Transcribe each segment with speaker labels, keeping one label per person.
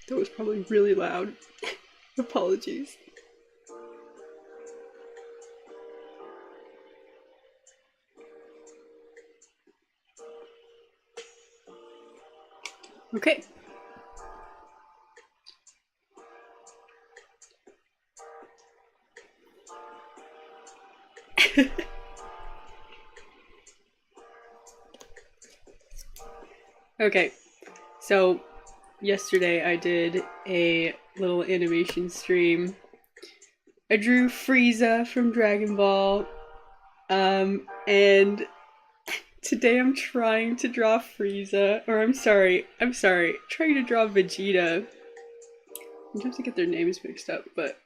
Speaker 1: That was probably really loud. Apologies. Okay. Okay, so yesterday I did a little animation stream. I drew Frieza from Dragon Ball, and today I'm trying to draw Frieza, or I'm sorry, trying to draw Vegeta. I have to get their names mixed up, but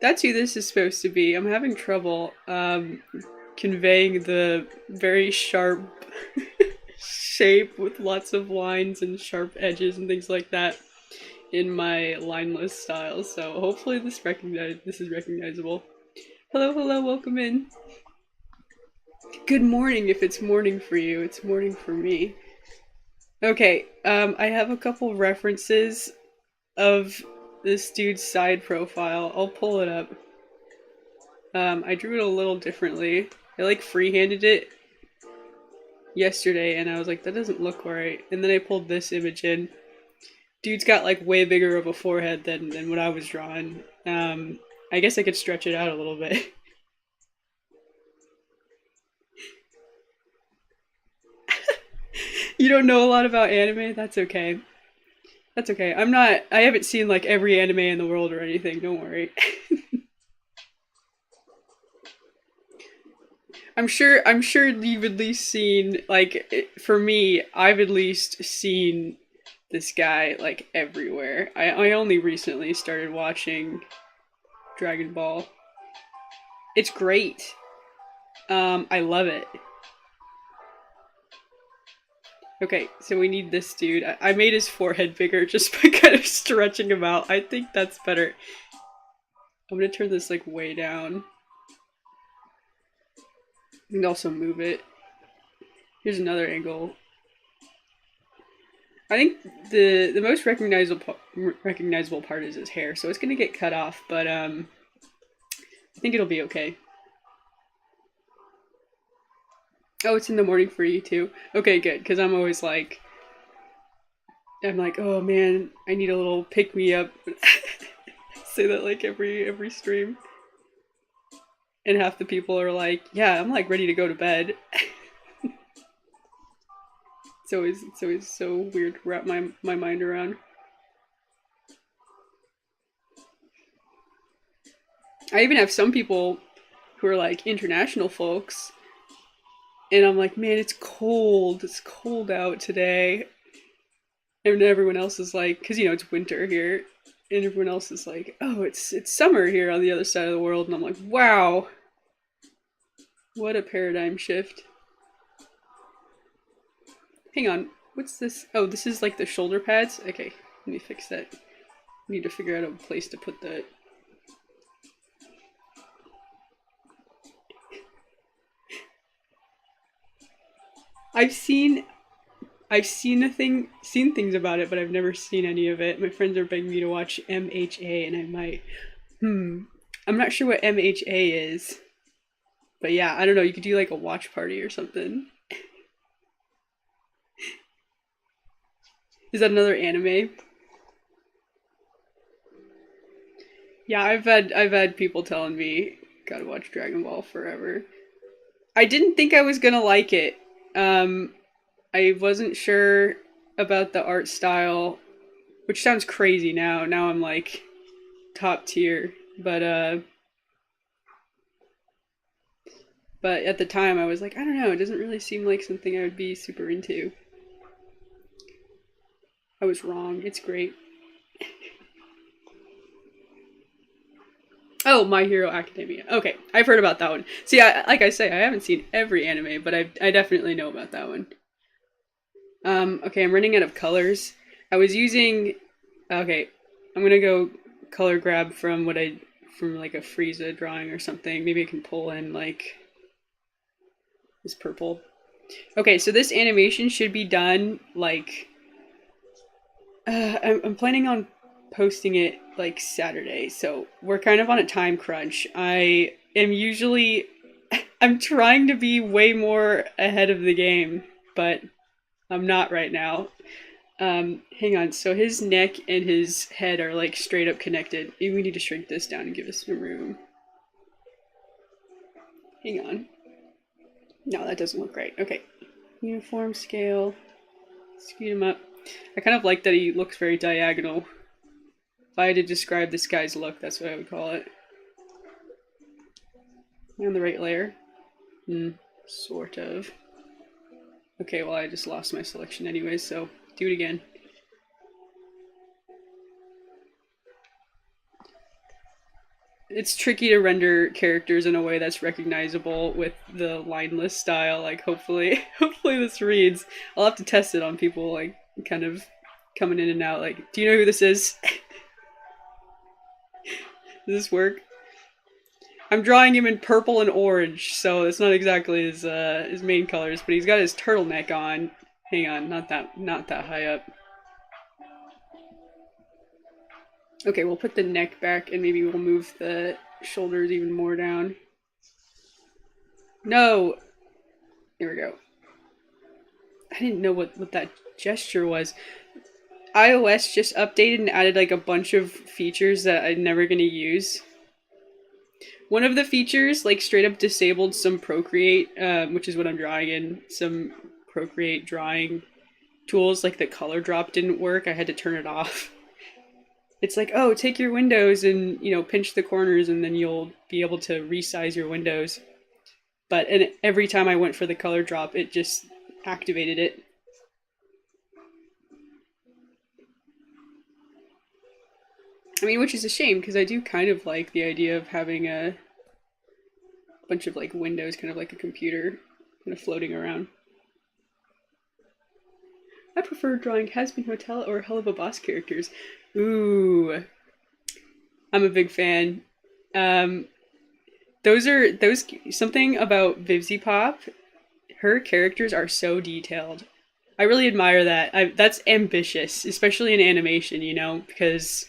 Speaker 1: that's who this is supposed to be. I'm having trouble conveying the very sharp shape with lots of lines and sharp edges and things like that in my lineless style. So hopefully this is recognizable. Hello, hello, welcome in. Good morning if it's morning for you. It's morning for me. Okay, I have a couple references of this dude's side profile. I'll pull it up. I drew it a little differently. I like freehanded it yesterday and I was like, that doesn't look right. And then I pulled this image in. Dude's got like way bigger of a forehead than what I was drawing. I guess I could stretch it out a little bit. You don't know a lot about anime? That's okay. That's okay. I haven't seen like every anime in the world or anything, don't worry. I'm sure you've at least seen like for me, I've at least seen this guy like everywhere. I only recently started watching Dragon Ball. It's great. I love it. Okay, so we need this dude. I made his forehead bigger just by kind of stretching him out. I think that's better. I'm gonna turn this like way down. I can also move it. Here's another angle. I think the most recognizable part is his hair, so it's gonna get cut off, but I think it'll be okay. Oh, it's in the morning for you too. Okay, good, because I'm always like, oh man, I need a little pick me up. Say that like every stream, and half the people are like, yeah, I'm like ready to go to bed. It's always so weird to wrap my mind around. I even have some people who are like international folks, and I'm like, man, it's cold. It's cold out today. And everyone else is like, because you know it's winter here, and everyone else is like, oh, it's summer here on the other side of the world, and I'm like, wow, what a paradigm shift. Hang on, what's this? Oh, this is like the shoulder pads. Okay, let me fix that. I need to figure out a place to put that. I've seen seen things about it, but I've never seen any of it. My friends are begging me to watch MHA, and I might. I'm not sure what MHA is, but yeah, I don't know. You could do like a watch party or something. Is that another anime? Yeah, I've had people telling me gotta watch Dragon Ball forever. I didn't think I was gonna like it. Um, I wasn't sure about the art style, which sounds crazy now. Now I'm like top tier, but at the time I was like, I don't know, it doesn't really seem like something I would be super into. I was wrong. It's great. Oh, My Hero Academia. Okay, I've heard about that one. See, like I say, I haven't seen every anime, but I definitely know about that one. Okay, I'm running out of colors. I was using. Okay, I'm gonna go color grab from from like a Frieza drawing or something. Maybe I can pull in like this purple. Okay, so this animation should be done like. I'm planning on posting it like Saturday, so we're kind of on a time crunch. I am usually I'm trying to be way more ahead of the game, but I'm not right now. Hang on. So his neck and his head are like straight up connected. Maybe we need to shrink this down and give us some room. Hang on. No, that doesn't look right. Okay. Uniform scale. Speed him up. I kind of like that he looks very diagonal. If I had to describe this guy's look, that's what I would call it. Am I on the right layer? Sort of. Okay, well I just lost my selection anyway, so do it again. It's tricky to render characters in a way that's recognizable with the lineless style. Like, hopefully this reads. I'll have to test it on people, like, kind of coming in and out. Like, do you know who this is? Does this work? I'm drawing him in purple and orange, so it's not exactly his main colors, but he's got his turtleneck on. Hang on, not that high up. Okay, we'll put the neck back and maybe we'll move the shoulders even more down. No! There we go. I didn't know what that gesture was. iOS just updated and added like a bunch of features that I'm never gonna use. One of the features, like, straight up disabled some Procreate, which is what I'm drawing in, some Procreate drawing tools, like the color drop didn't work. I had to turn it off. It's like, oh, take your windows and, you know, pinch the corners and then you'll be able to resize your windows. But every time I went for the color drop, it just activated it. I mean, which is a shame, because I do kind of like the idea of having a bunch of, like, windows, kind of like a computer, kind of floating around. I prefer drawing Has-Been Hotel or Hell of a Boss characters. Ooh. I'm a big fan. Those something about Vivzy Pop, her characters are so detailed. I really admire that. That's ambitious, especially in animation, you know, because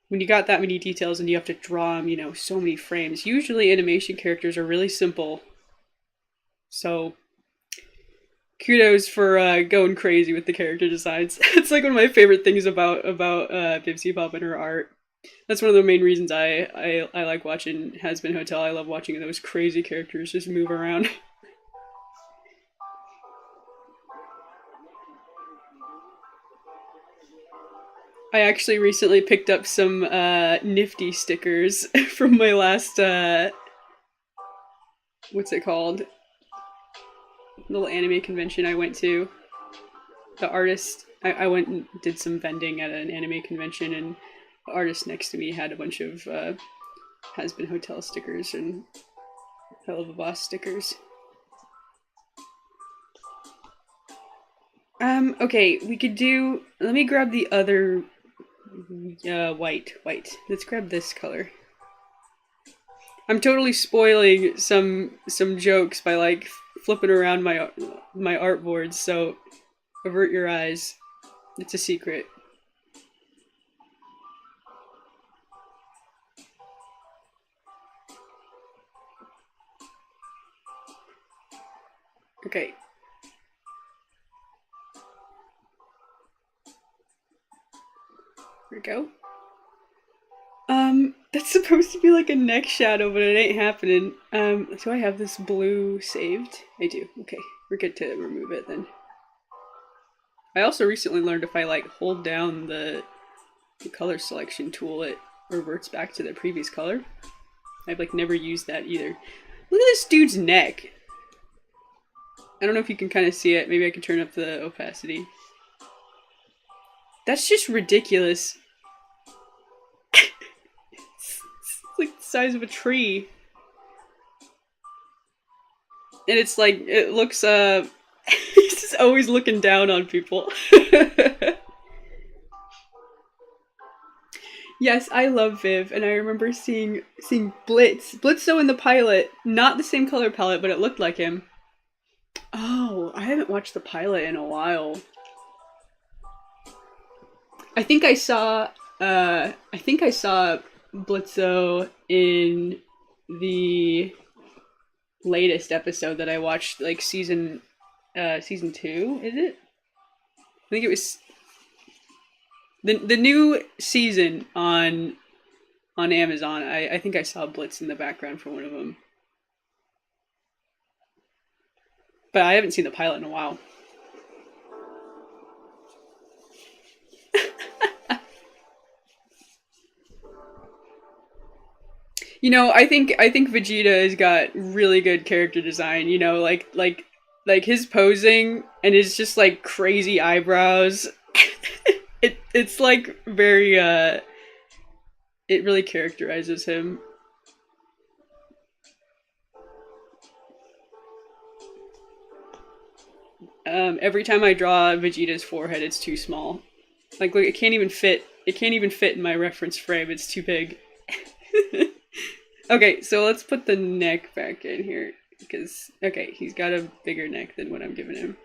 Speaker 1: when you got that many details and you have to draw them, you know, so many frames. Usually animation characters are really simple. So kudos for going crazy with the character designs. It's like one of my favorite things about Vivzy Pop and her art. That's one of the main reasons I like watching Has-Been Hotel. I love watching those crazy characters just move around. I actually recently picked up some nifty stickers from my last what's it called? Little anime convention I went to. The artist, I went and did some vending at an anime convention, and the artist next to me had a bunch of Has-Been Hotel stickers and Hell of a Boss stickers. Okay, we could do, let me grab the other white. Let's grab this color. I'm totally spoiling some jokes by, like, flipping around my artboards, so avert your eyes. It's a secret. Okay. Here we go. That's supposed to be like a neck shadow, but it ain't happening. Do I have this blue saved? I do. Okay, we're good to remove it then. I also recently learned if I, like, hold down the color selection tool, it reverts back to the previous color. I've, like, never used that either. Look at this dude's neck! I don't know if you can kind of see it. Maybe I can turn up the opacity. That's just ridiculous. It's like the size of a tree. And it's like, it looks, he's just always looking down on people. Yes, I love Viv, and I remember seeing Blitz. Blitzo in the pilot, not the same color palette, but it looked like him. Oh, I haven't watched the pilot in a while. I think I saw I think I saw Blitzo in the latest episode that I watched, like season 2, is it? I think it was the new season on Amazon. I think I saw Blitz in the background for one of them. But I haven't seen the pilot in a while. You know, I think Vegeta has got really good character design. You know, like his posing and his just like crazy eyebrows. It's like very it really characterizes him. Every time I draw Vegeta's forehead, it's too small. Like, look, it can't even fit. It can't even fit in my reference frame. It's too big. Okay, so let's put the neck back in here because okay, he's got a bigger neck than what I'm giving him.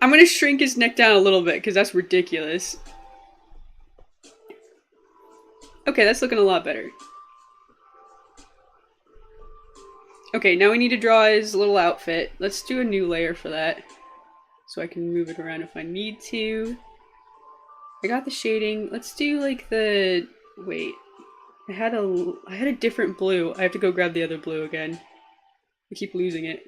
Speaker 1: I'm gonna shrink his neck down a little bit because that's ridiculous. Okay, that's looking a lot better. Okay, now we need to draw his little outfit. Let's do a new layer for that so I can move it around if I need to. I got the shading. Let's do like the... Wait. I had a different blue. I have to go grab the other blue again. I keep losing it.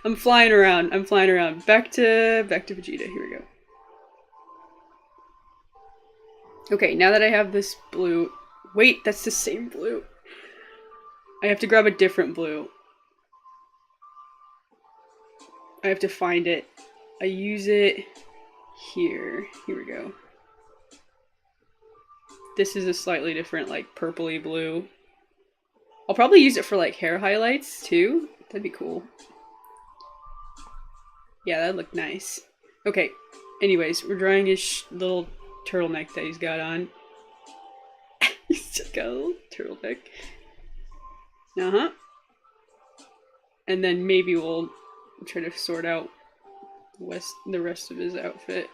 Speaker 1: I'm flying around. I'm flying around. Back to Vegeta. Here we go. Okay, now that I have this blue... Wait, that's the same blue. I have to grab a different blue. I have to find it. I use it here. Here we go. This is a slightly different, like, purpley blue. I'll probably use it for, like, hair highlights, too. That'd be cool. Yeah, that'd look nice. Okay, anyways, we're drawing his little turtleneck that he's got on. He's just got a little turtleneck. Uh-huh. And then maybe we'll try to sort out the rest of his outfit.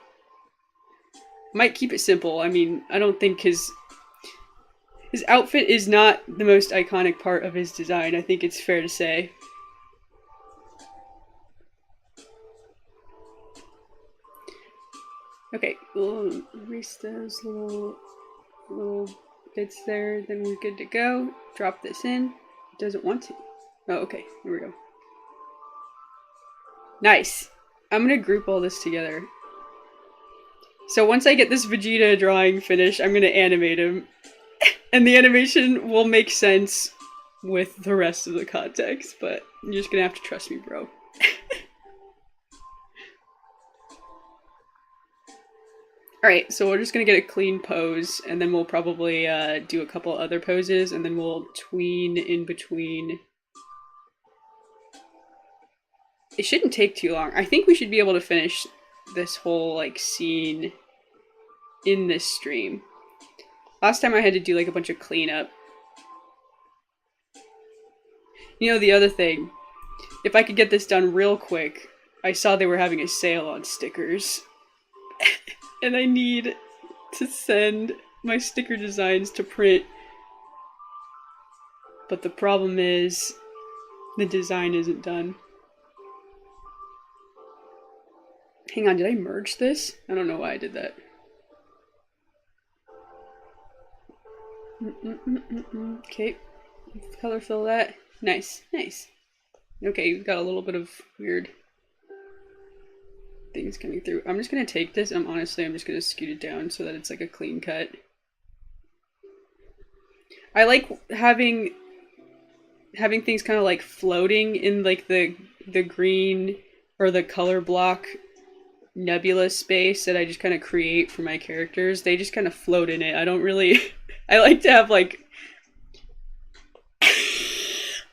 Speaker 1: Might keep it simple. I mean, I don't think his outfit is not the most iconic part of his design. I think it's fair to say. Okay, we'll erase those little bits there, then we're good to go. Drop this in. It doesn't want to. Oh, okay, here we go. Nice. I'm gonna group all this together. So once I get this Vegeta drawing finished, I'm gonna animate him. And the animation will make sense with the rest of the context, but you're just gonna have to trust me, bro. Alright, so we're just gonna get a clean pose, and then we'll probably do a couple other poses, and then we'll tween in between. It shouldn't take too long. I think we should be able to finish this whole, like, scene in this stream. Last time I had to do, like, a bunch of cleanup. You know, the other thing, if I could get this done real quick, I saw they were having a sale on stickers. And I need to send my sticker designs to print. But the problem is, the design isn't done. Hang on, did I merge this? I don't know why I did that. Okay, color fill that. Nice, nice. Okay, we've got a little bit of weird things coming through. I'm just gonna take this. I'm just gonna scoot it down so that it's like a clean cut. I like having things kind of like floating in like the green or the color block nebula space that I just kind of create for my characters. They just kind of float in it. I don't really I like to have like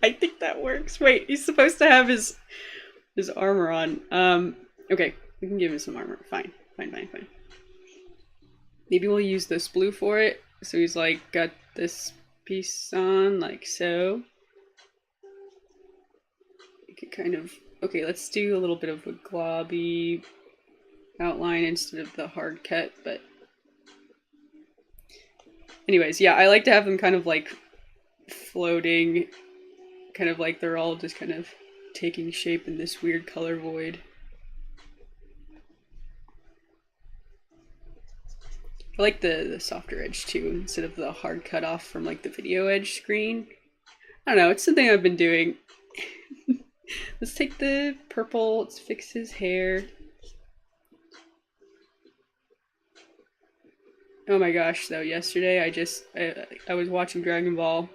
Speaker 1: I think that works. Wait, he's supposed to have his armor on. Okay, we can give him some armor. Fine. Maybe we'll use this blue for it. So he's like got this piece on like so. kind of, okay, let's do a little bit of a globby outline instead of the hard cut, but anyways, yeah, I like to have them kind of like floating, kind of like they're all just kind of taking shape in this weird color void. I like the softer edge too, instead of the hard cut off from like the video edge screen. I don't know, it's something I've been doing. Let's take the purple, let's fix his hair. Oh my gosh, though, yesterday I was watching Dragon Ball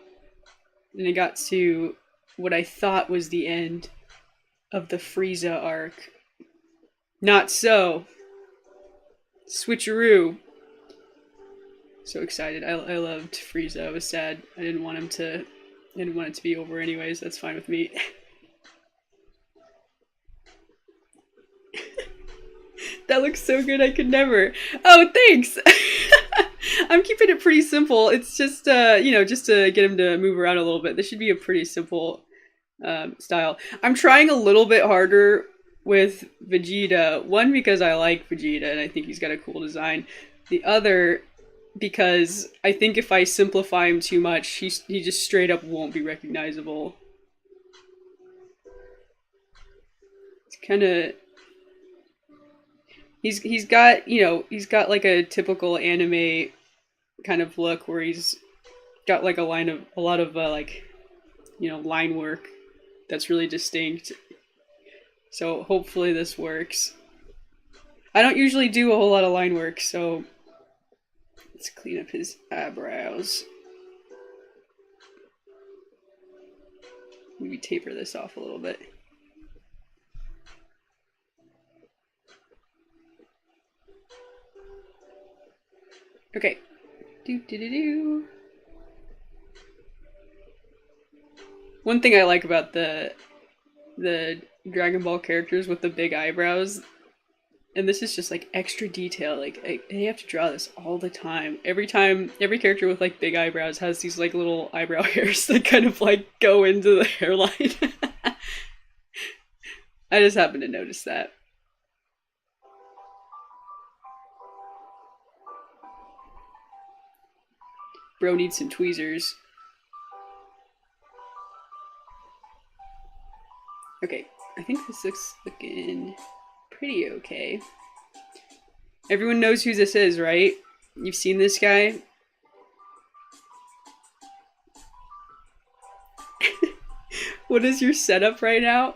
Speaker 1: and I got to what I thought was the end of the Frieza arc. Not so. Switcheroo. So excited. I loved Frieza. I was sad. I didn't want it to be over anyways. That's fine with me. That looks so good, I could never. Oh, thanks! I'm keeping it pretty simple. It's just, you know, just to get him to move around a little bit. This should be a pretty simple style. I'm trying a little bit harder with Vegeta. One, because I like Vegeta and I think he's got a cool design. The other, because I think if I simplify him too much, he just straight up won't be recognizable. It's kind of... He's got, you know, he's got like a typical anime kind of look where he's got like a lot of like, you know, line work that's really distinct. So hopefully this works. I don't usually do a whole lot of line work, so let's clean up his eyebrows. Maybe taper this off a little bit. Okay. One thing I like about the Dragon Ball characters with the big eyebrows, and this is just like extra detail, like I have to draw this all the time. Every character with like big eyebrows has these like little eyebrow hairs that kind of like go into the hairline. I just happened to notice that. Bro needs some tweezers. Okay, I think this looks looking pretty okay. Everyone knows who this is, right? You've seen this guy? What is your setup right now?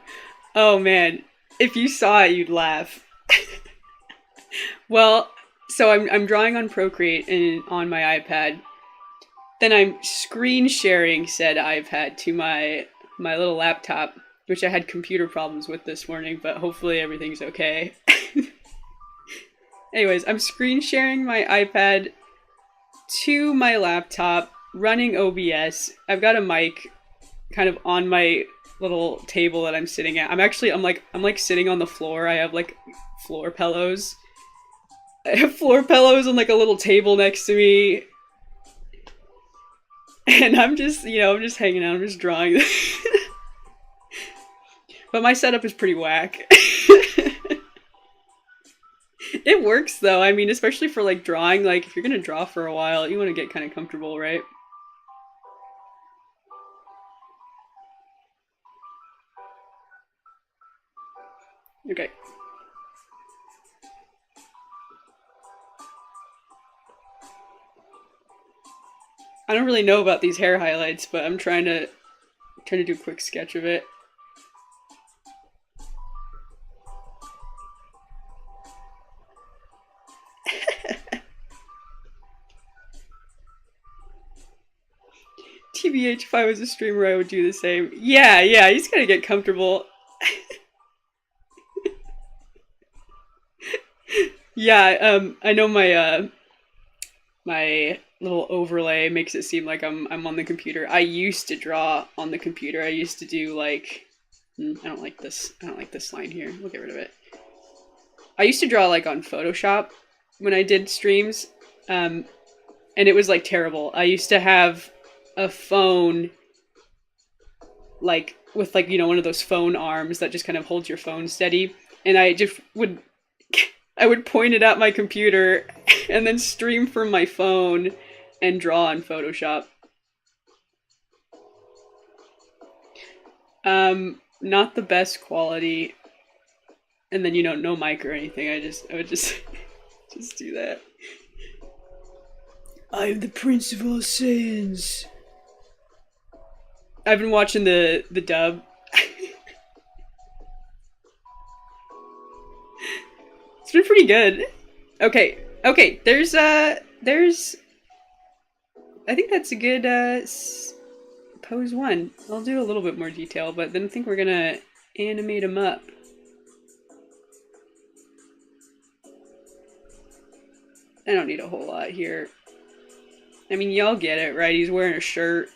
Speaker 1: Oh man, if you saw it, you'd laugh. Well, so I'm drawing on Procreate and on my iPad. Then I'm screen sharing said iPad to my little laptop, which I had computer problems with this morning, but hopefully everything's okay. Anyways, I'm screen sharing my iPad to my laptop, running OBS. I've got a mic kind of on my little table that I'm sitting at. I'm like sitting on the floor. I have like floor pillows. I have floor pillows on like a little table next to me. And I'm just, you know, I'm just hanging out, I'm just drawing. But my setup is pretty whack. It works though, I mean, especially for like drawing, like if you're gonna draw for a while, you want to get kind of comfortable, right? Okay. I don't really know about these hair highlights, but I'm trying to do a quick sketch of it. TBH, if I was a streamer, I would do the same. Yeah, you just gotta get comfortable. Yeah, I know my my little overlay makes it seem like I'm on the computer. I used to draw on the computer. I used to do like I don't like this line here. We'll get rid of it. I used to draw like on Photoshop when I did streams, and it was like terrible. I used to have a phone like with like, you know, one of those phone arms that just kind of holds your phone steady. And I just would I would point it at my computer and then stream from my phone and draw in Photoshop. Not the best quality. And then, you know, no mic or anything. I would just just do that. I'm the Prince of all Saiyans. I've been watching the dub. It's been pretty good. Okay, there's I think that's a good pose one. I'll do a little bit more detail, but then I think we're gonna animate him up. I don't need a whole lot here. I mean, y'all get it, right? He's wearing a shirt.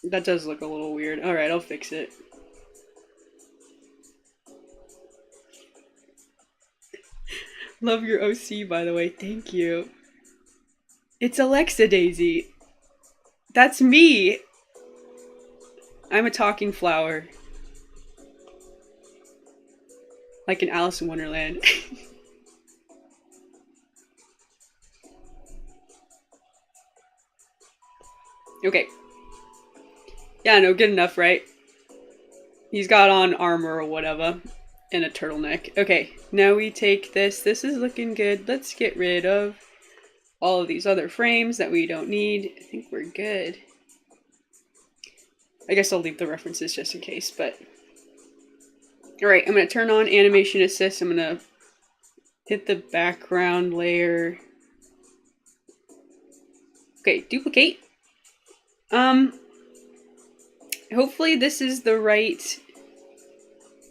Speaker 1: That does look a little weird. Alright, I'll fix it. Love your OC, by the way. Thank you. It's Alexa Daisy. That's me. I'm a talking flower. Like in Alice in Wonderland. Okay. Yeah, no, good enough, right? He's got on armor or whatever. And a turtleneck. Okay, now we take this. This is looking good. Let's get rid of all of these other frames that we don't need. I think we're good. I guess I'll leave the references just in case, but... Alright, I'm going to turn on Animation Assist. I'm going to hit the background layer. Okay, duplicate. Hopefully this is the right...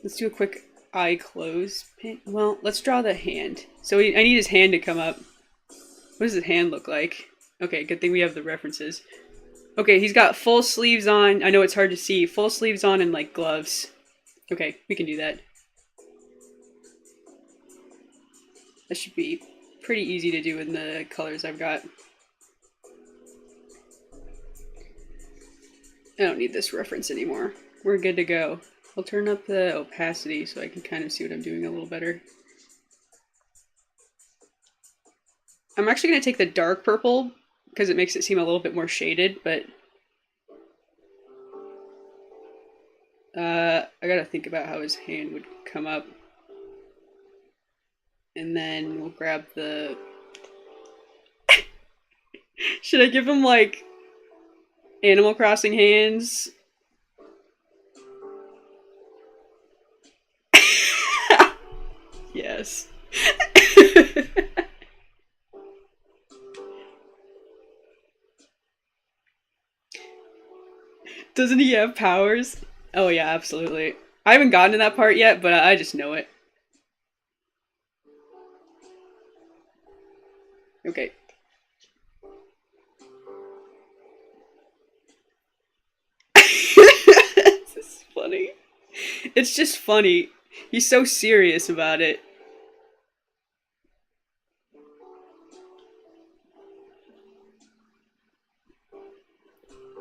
Speaker 1: Let's do a quick eye close. Well, let's draw the hand. So I need his hand to come up. What does his hand look like? Okay, good thing we have the references. Okay, he's got full sleeves on. I know it's hard to see. Full sleeves on and like gloves. Okay, we can do that. That should be pretty easy to do in the colors I've got. I don't need this reference anymore. We're good to go. I'll turn up the opacity so I can kind of see what I'm doing a little better. I'm actually going to take the dark purple because it makes it seem a little bit more shaded, but I gotta think about how his hand would come up. And then we'll grab the... Should I give him like Animal Crossing hands? Yes. Doesn't he have powers? Oh yeah, absolutely. I haven't gotten to that part yet, but I just know it. Okay. This is funny. It's just funny. He's so serious about it.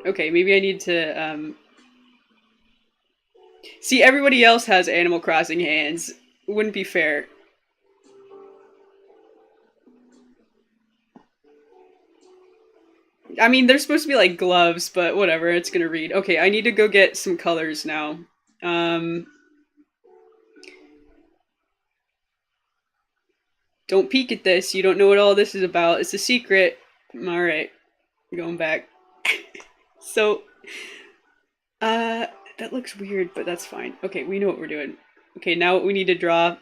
Speaker 1: Okay, maybe I need to, see, everybody else has Animal Crossing hands. Wouldn't be fair. I mean, they're supposed to be like gloves, but whatever, it's gonna read. Okay, I need to go get some colors now. Don't peek at this. You don't know what all this is about. It's a secret. Alright. Going back. So, that looks weird, but that's fine. Okay, we know what we're doing. Okay, now what we need to draw.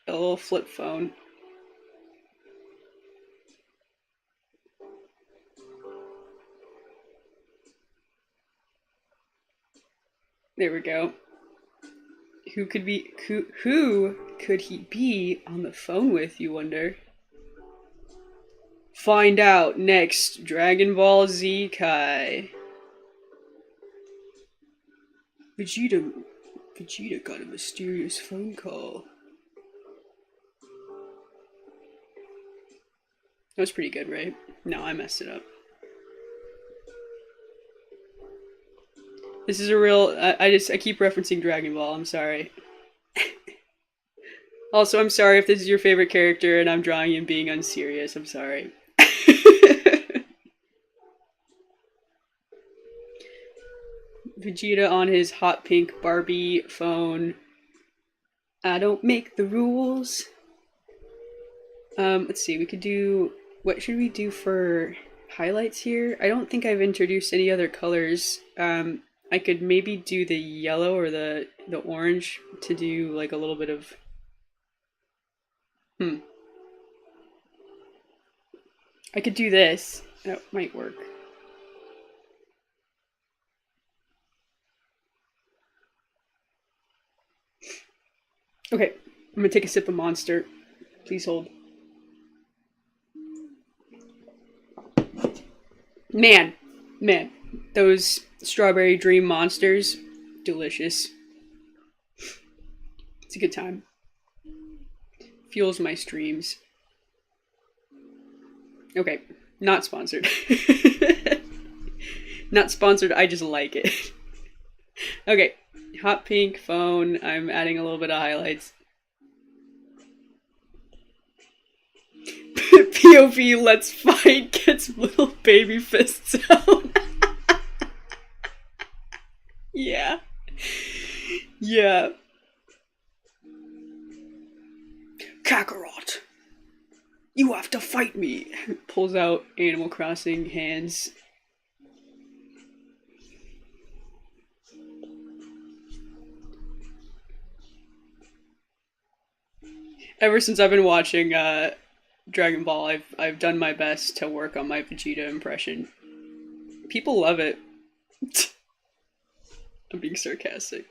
Speaker 1: A little flip phone. There we go. Who could he be on the phone with, you wonder? Find out next Dragon Ball Z Kai. Vegeta got a mysterious phone call. That was pretty good, right? No, I messed it up. This is a real. I keep referencing Dragon Ball. I'm sorry. Also, I'm sorry if this is your favorite character and I'm drawing you and being unserious. I'm sorry. Vegeta on his hot pink Barbie phone. I don't make the rules. Let's see. We could do. What should we do for highlights here? I don't think I've introduced any other colors. I could maybe do the yellow or the orange to do like a little bit of. I could do this. That might work. Okay, I'm gonna take a sip of Monster. Please hold. Man, those strawberry dream monsters, delicious. It's a good time. Fuels my streams. Okay, not sponsored. Not sponsored, I just like it. Okay, hot pink phone. I'm adding a little bit of highlights. POV, let's fight, gets little baby fists out. Yeah. Yeah. Kakarot, you have to fight me. Pulls out Animal Crossing hands. Ever since I've been watching Dragon Ball, I've done my best to work on my Vegeta impression. People love it. I'm being sarcastic.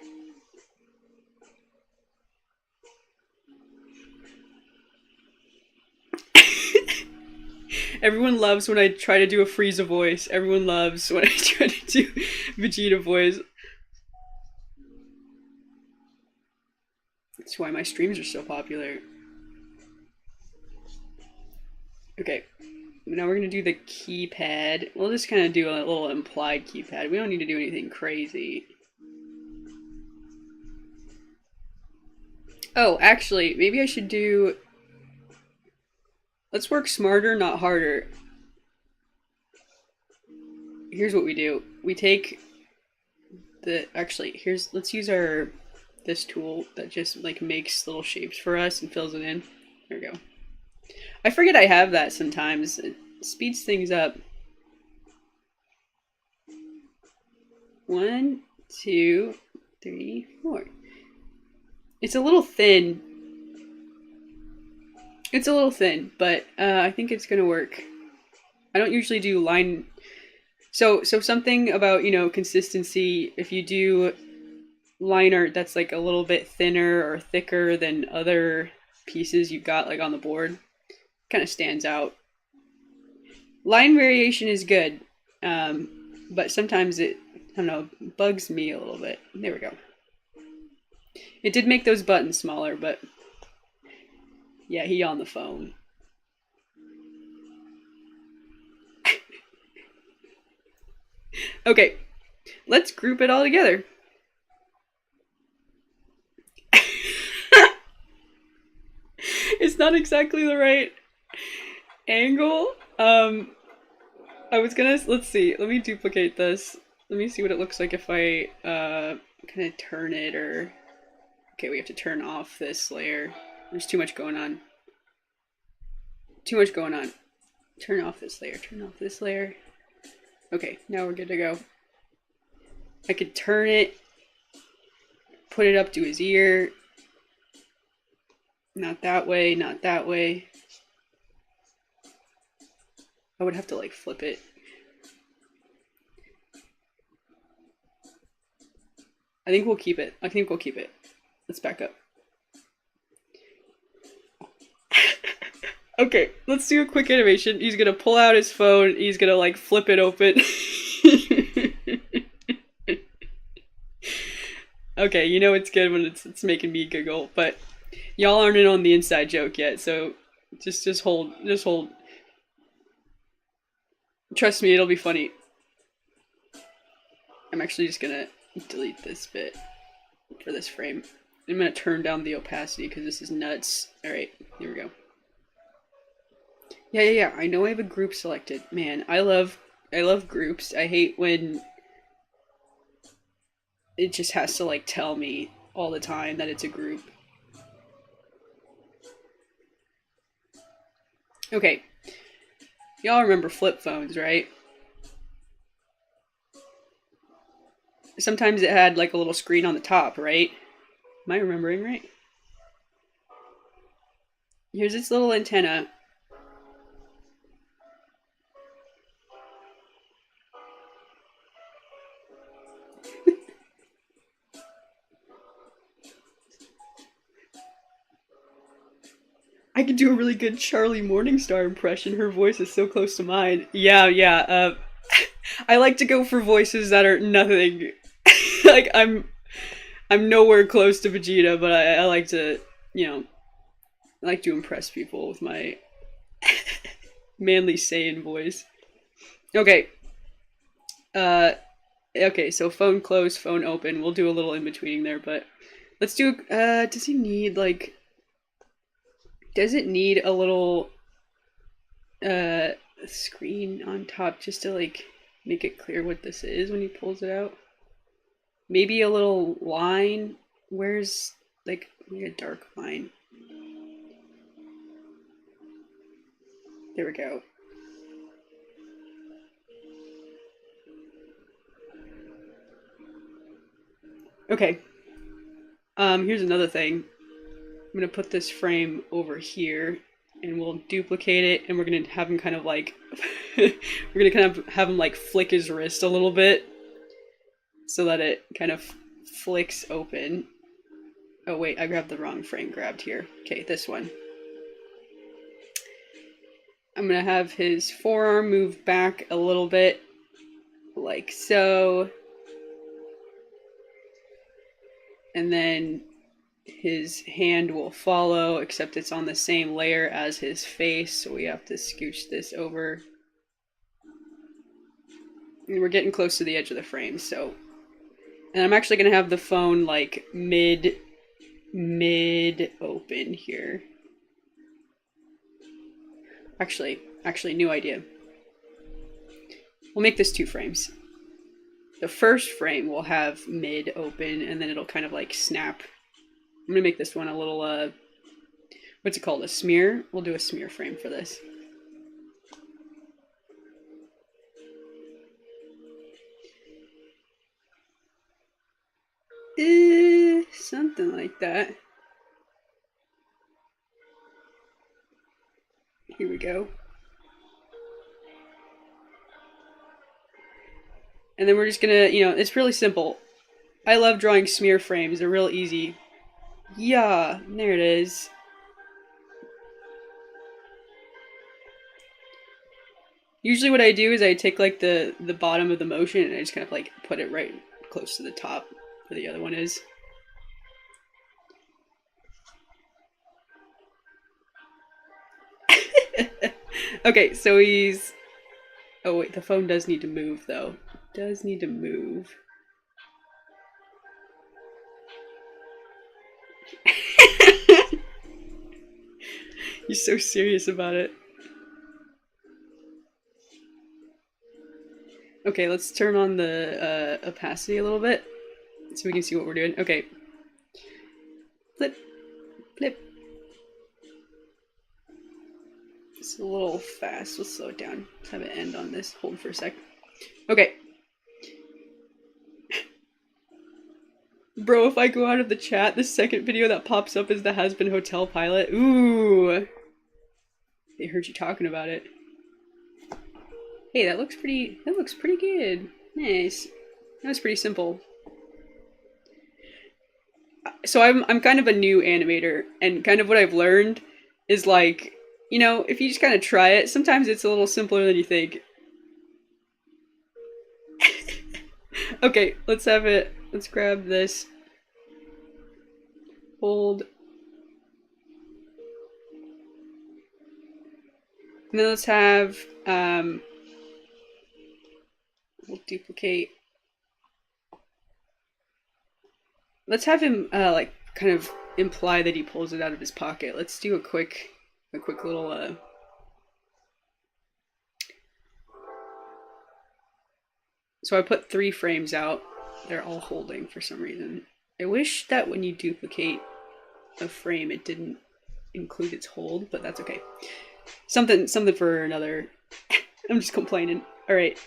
Speaker 1: Everyone loves when I try to do a Frieza voice. Everyone loves when I try to do Vegeta voice. That's why my streams are so popular. Okay, now we're gonna do the keypad. We'll just kind of do a little implied keypad. We don't need to do anything crazy. Oh, actually, maybe I should do... Let's work smarter, not harder. Here's what we do. We take the... Actually, let's use this tool that just like makes little shapes for us and fills it in. There we go. I forget I have that sometimes. It speeds things up. 1, 2, 3, 4. It's a little thin. It's a little thin, but I think it's gonna work. I don't usually do line. So something about, you know, consistency. If you do line art that's like a little bit thinner or thicker than other pieces you've got like on the board, kind of stands out. Line variation is good, but sometimes it, I don't know, bugs me a little bit. There we go. It did make those buttons smaller, but yeah, he on the phone. Okay, let's group it all together. It's not exactly the right angle. I was gonna, let's see, let me duplicate this. Let me see what it looks like if I kind of turn it, or... Okay, we have to turn off this layer. There's too much going on. Too much going on. Turn off this layer, turn off this layer. Okay, now we're good to go. I could turn it, put it up to his ear. Not that way, not that way. I would have to like flip it. I think we'll keep it. I think we'll keep it. Let's back up. Okay, let's do a quick animation. He's gonna pull out his phone. He's gonna like flip it open. Okay, you know it's good when it's making me giggle, but y'all aren't in on the inside joke yet, so just hold. Trust me, it'll be funny. I'm actually just gonna delete this bit for this frame. I'm gonna turn down the opacity because this is nuts. Alright, here we go. Yeah. I know I have a group selected. Man, I love groups. I hate when it just has to like tell me all the time that it's a group. Okay. Y'all remember flip phones, right? Sometimes it had like a little screen on the top, right? Am I remembering right? Here's its little antenna. I could do a really good Charlie Morningstar impression. Her voice is so close to mine. Yeah. I like to go for voices that are nothing. Like I'm nowhere close to Vegeta, but I like to, I like to impress people with my manly Saiyan voice. Okay. Okay, so phone closed, phone open. We'll do a little in betweening there, but let's do, does he need, like, does it need a little, screen on top just to, like, make it clear what this is when he pulls it out? Maybe a little line? Where's, like a dark line? There we go. Okay. Here's another thing. I'm gonna put this frame over here, and we'll duplicate it, and we're gonna have him kind of like, we're gonna kind of have him like flick his wrist a little bit, so that it kind of flicks open. Oh wait, I grabbed the wrong frame grabbed here. Okay, this one. I'm gonna have his forearm move back a little bit, like so. And then his hand will follow, except it's on the same layer as his face, so we have to scooch this over. And we're getting close to the edge of the frame, so... And I'm actually going to have the phone, like, mid open here. Actually, new idea. We'll make this 2 frames. The first frame will have mid open, and then it'll kind of, like, snap. I'm gonna make this one a little, what's it called? A smear? We'll do a smear frame for this. Something like that. Here we go. And then we're just gonna, it's really simple. I love drawing smear frames. They're real easy. Yeah, there it is. Usually what I do is I take like the bottom of the motion and I just kind of like put it right close to the top where the other one is. Okay, so he's... Oh wait, the phone does need to move though. It does need to move. You're so serious about it. Okay, let's turn on the opacity a little bit so we can see what we're doing. Okay. Flip. Flip. It's a little fast. Let's slow it down. Let's have it end on this. Hold for a sec. Okay. Bro, if I go out of the chat, the second video that pops up is the Has-Been Hotel pilot. Ooh. They heard you talking about it. Hey, that looks pretty good. Nice. That was pretty simple. So I'm kind of a new animator, and kind of what I've learned is like, if you just kind of try it, sometimes it's a little simpler than you think. Okay, let's grab this. Hold. And then let's have, We'll duplicate. Let's have him like kind of imply that he pulls it out of his pocket. Let's do a quick little So I put 3 frames out. They're all holding for some reason. I wish that when you duplicate a frame it didn't include its hold, but that's okay. Something for another. I'm just complaining. Alright.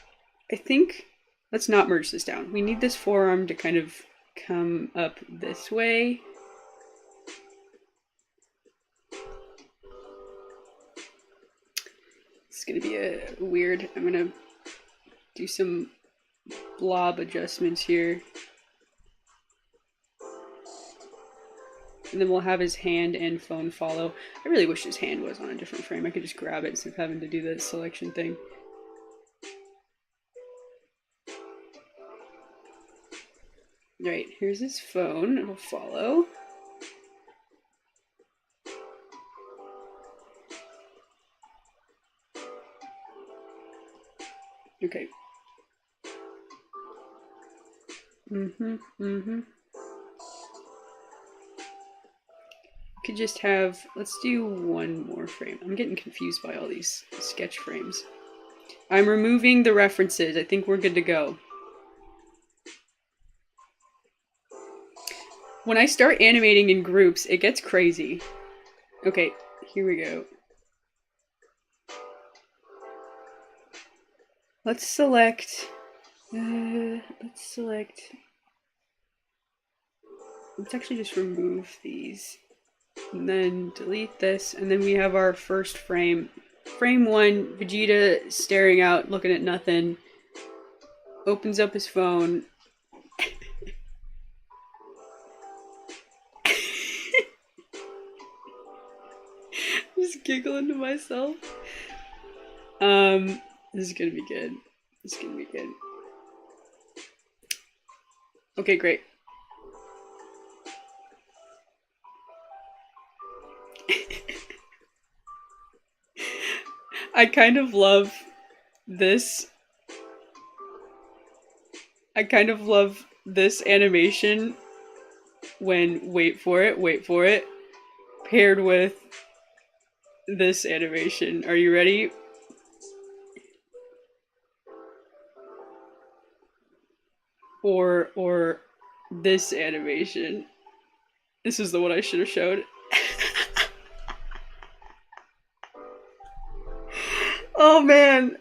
Speaker 1: I think let's not merge this down. We need this forearm to kind of come up this way. It's gonna be a weird. I'm gonna do some blob adjustments here. And then we'll have his hand and phone follow. I really wish his hand was on a different frame. I could just grab it instead of having to do the selection thing. Alright, here's his phone. It'll follow. Okay. Could just have, let's do 1 more frame. I'm getting confused by all these sketch frames. I'm removing the references. I think we're good to go. When I start animating in groups, it gets crazy. Okay, here we go. Let's select, let's actually just remove these. And then delete this, and then we have our first frame. Frame 1, Vegeta staring out, looking at nothing. Opens up his phone. Just giggling to myself. This is gonna be good. This is gonna be good. Okay, great. I kind of love this. I kind of love this animation when, wait for it, paired with this animation. Are you ready? Or this animation. This is the one I should have showed. Oh man,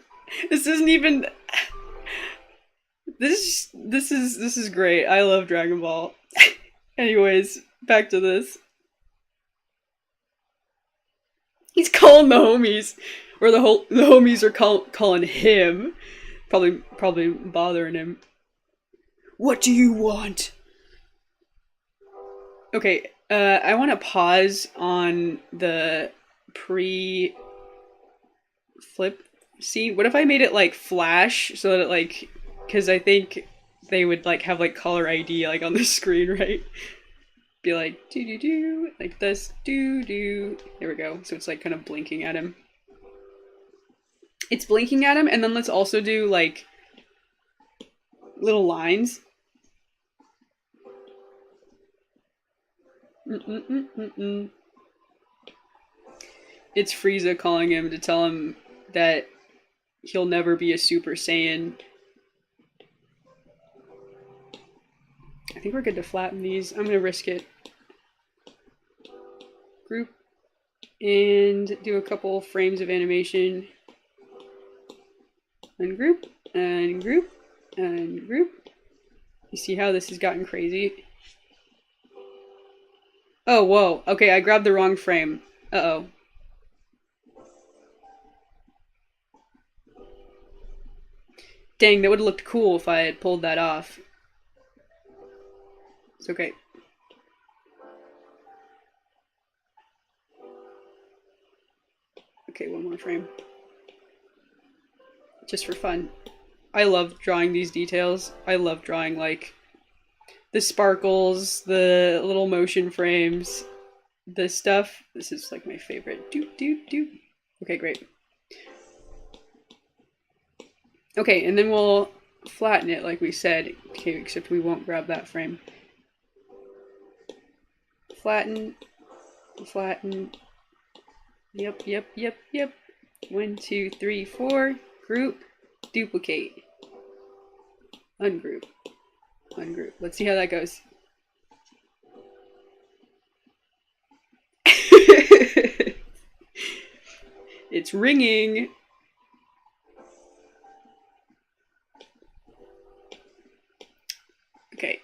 Speaker 1: this isn't even. This is great. I love Dragon Ball. Anyways, back to this. He's calling the homies, or the homies are calling him. Probably bothering him. What do you want? Okay, I want to pause on the pre-flip scene. What if I made it like flash so that it like, because I think they would like have like caller ID like on the screen, right? Be like do do do like this do do. There we go. So it's like kind of blinking at him. It's blinking at him, and then let's also do like little lines. It's Frieza calling him to tell him that he'll never be a Super Saiyan. I think we're good to flatten these. I'm gonna risk it. Group and do a couple frames of animation. And group, and group, and group. You see how this has gotten crazy? Oh, whoa. Okay, I grabbed the wrong frame. Uh-oh. Dang, that would have looked cool if I had pulled that off. It's okay. Okay, 1 more frame. Just for fun. I love drawing these details. I love drawing, like, the sparkles, the little motion frames, this stuff. This is, like, my favorite. Doop, doop, doop. Okay, great. Okay, and then we'll flatten it like we said. Okay, except we won't grab that frame. Flatten, flatten. Yep, yep, yep, yep. 1, 2, 3, 4. Group, duplicate. Ungroup. Ungroup. Let's see how that goes. It's ringing. Okay.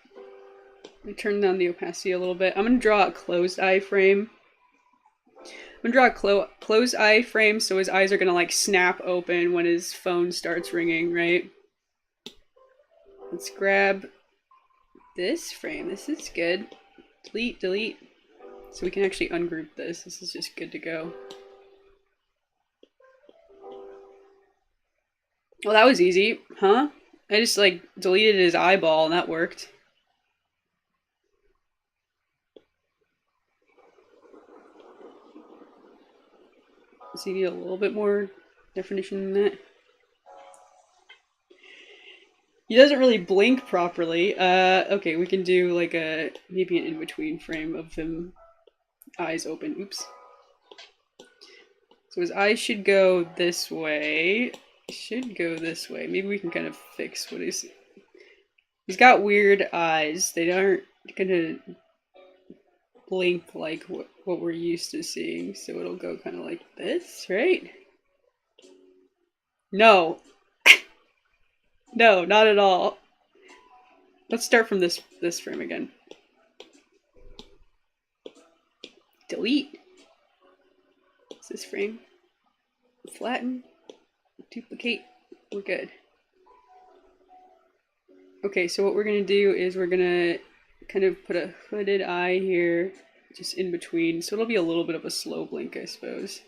Speaker 1: Let me turn down the opacity a little bit. I'm going to draw a closed eye frame. I'm going to draw a closed eye frame so his eyes are going to like snap open when his phone starts ringing, right? Let's grab this frame. This is good. Delete, delete. So we can actually ungroup this. This is just good to go. Well, that was easy, huh? I just like deleted his eyeball and that worked. Does he need a little bit more definition than that? He doesn't really blink properly. Okay, we can do like maybe an in-between frame of him, eyes open. Oops. So his eyes should go this way. Should go this way. Maybe we can kind of fix what he's got weird eyes. They aren't gonna blink like what we're used to seeing. So it'll go kind of like this, right? No. No, not at all. Let's start from this frame again. Delete. What's this frame? Flatten. Duplicate. We're good. Okay, so what we're gonna do is we're gonna kind of put a hooded eye here, just in between. So it'll be a little bit of a slow blink, I suppose.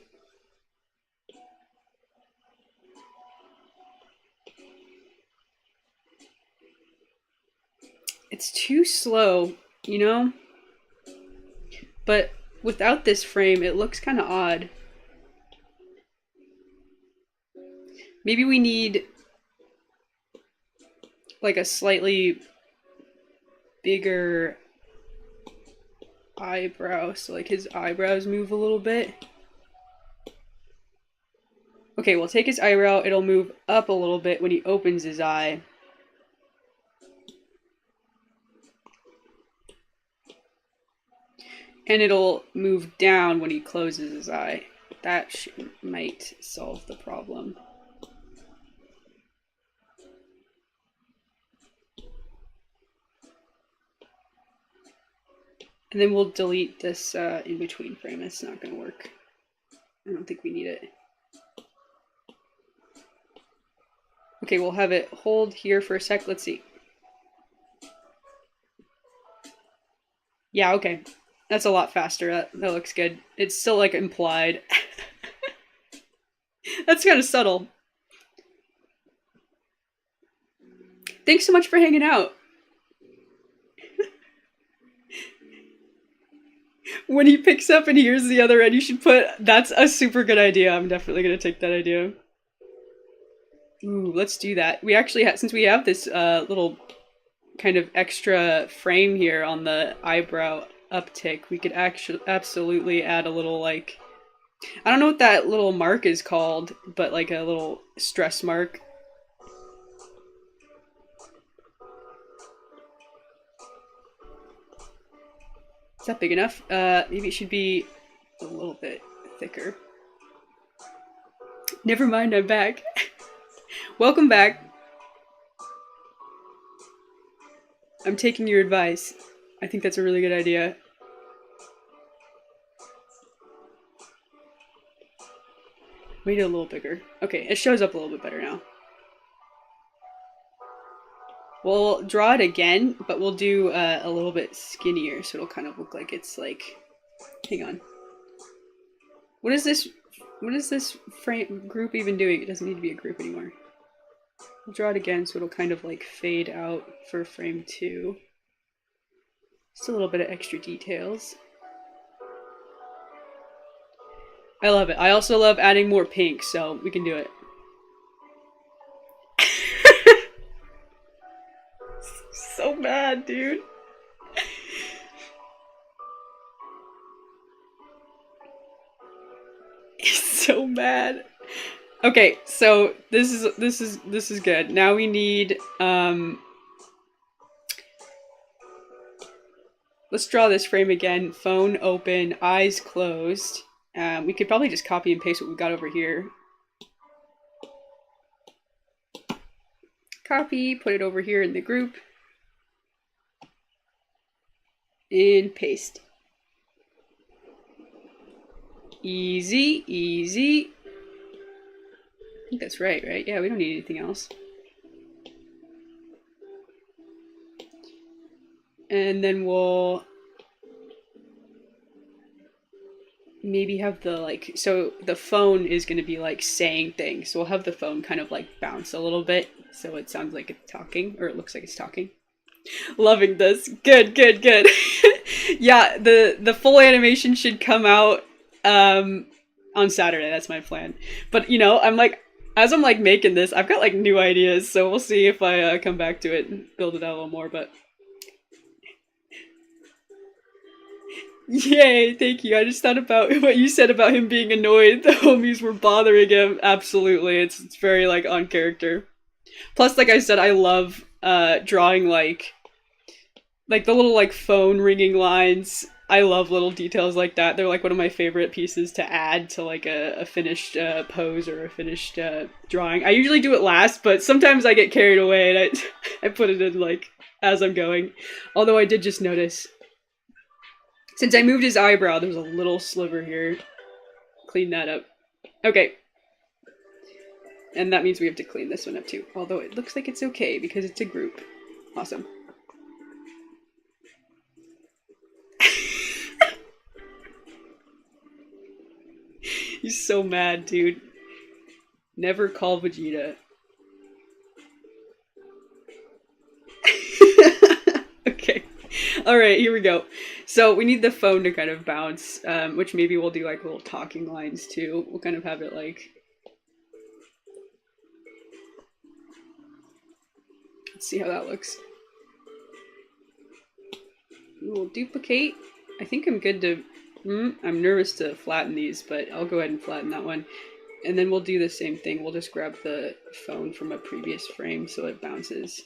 Speaker 1: It's too slow, you know? But without this frame, it looks kind of odd. Maybe we need like a slightly bigger eyebrow, so like his eyebrows move a little bit. Okay, we'll take his eyebrow, it'll move up a little bit when he opens his eye. And it'll move down when he closes his eye. That might solve the problem. And then we'll delete this in-between frame. It's not going to work. I don't think we need it. Okay, we'll have it hold here for a sec. Let's see. Yeah, okay. That's a lot faster. That looks good. It's still like implied. That's kind of subtle. Thanks so much for hanging out. When he picks up and hears the other end, you should put, that's a super good idea. I'm definitely going to take that idea. Ooh, let's do that. We actually have, since we have this little kind of extra frame here on the eyebrow uptick, we could actually absolutely add a little like, I don't know what that little mark is called, but like a little stress mark. Is that big enough? Maybe it should be a little bit thicker. Never mind, I'm back. Welcome back. I'm taking your advice. I think that's a really good idea. Made it a little bigger. Okay, it shows up a little bit better now. We'll draw it again, but we'll do a little bit skinnier, so it'll kind of look like it's like... Hang on. What is this? What is this frame group even doing? It doesn't need to be a group anymore. We'll draw it again, so it'll kind of like fade out for frame 2. Just a little bit of extra details. I love it. I also love adding more pink, so we can do it. so mad, dude. He's so mad. Okay, so this is good. Now we need let's draw this frame again. Phone open, eyes closed. We could probably just copy and paste what we got over here. Copy, put it over here in the group. And paste. Easy, easy. I think that's right? Yeah, we don't need anything else. And then we'll maybe have the like, so the phone is going to be like saying things. So we'll have the phone kind of like bounce a little bit. So it sounds like it's talking, or it looks like it's talking. Loving this. Good, good, good. Yeah, the full animation should come out on Saturday. That's my plan. But you know, I'm like, as I'm like making this, I've got like new ideas. So we'll see if I come back to it and build it out a little more. But yay, thank you. I just thought about what you said about him being annoyed. The homies were bothering him. Absolutely. It's very like on character. Plus, like I said, I love drawing like the little like phone ringing lines. I love little details like that. They're like one of my favorite pieces to add to like a finished pose or a finished drawing. I usually do it last, but sometimes I get carried away and I put it in like as I'm going. Although I did just notice, since I moved his eyebrow, there's a little sliver here. Clean that up. Okay. And that means we have to clean this one up too. Although it looks like it's okay because it's a group. Awesome. He's so mad, dude. Never call Vegeta. Okay. Alright, here we go. So we need the phone to kind of bounce, which maybe we'll do like little talking lines too. We'll kind of have it like... Let's see how that looks. We'll duplicate. I think I'm good to... I'm nervous to flatten these, but I'll go ahead and flatten that one. And then we'll do the same thing. We'll just grab the phone from a previous frame so it bounces.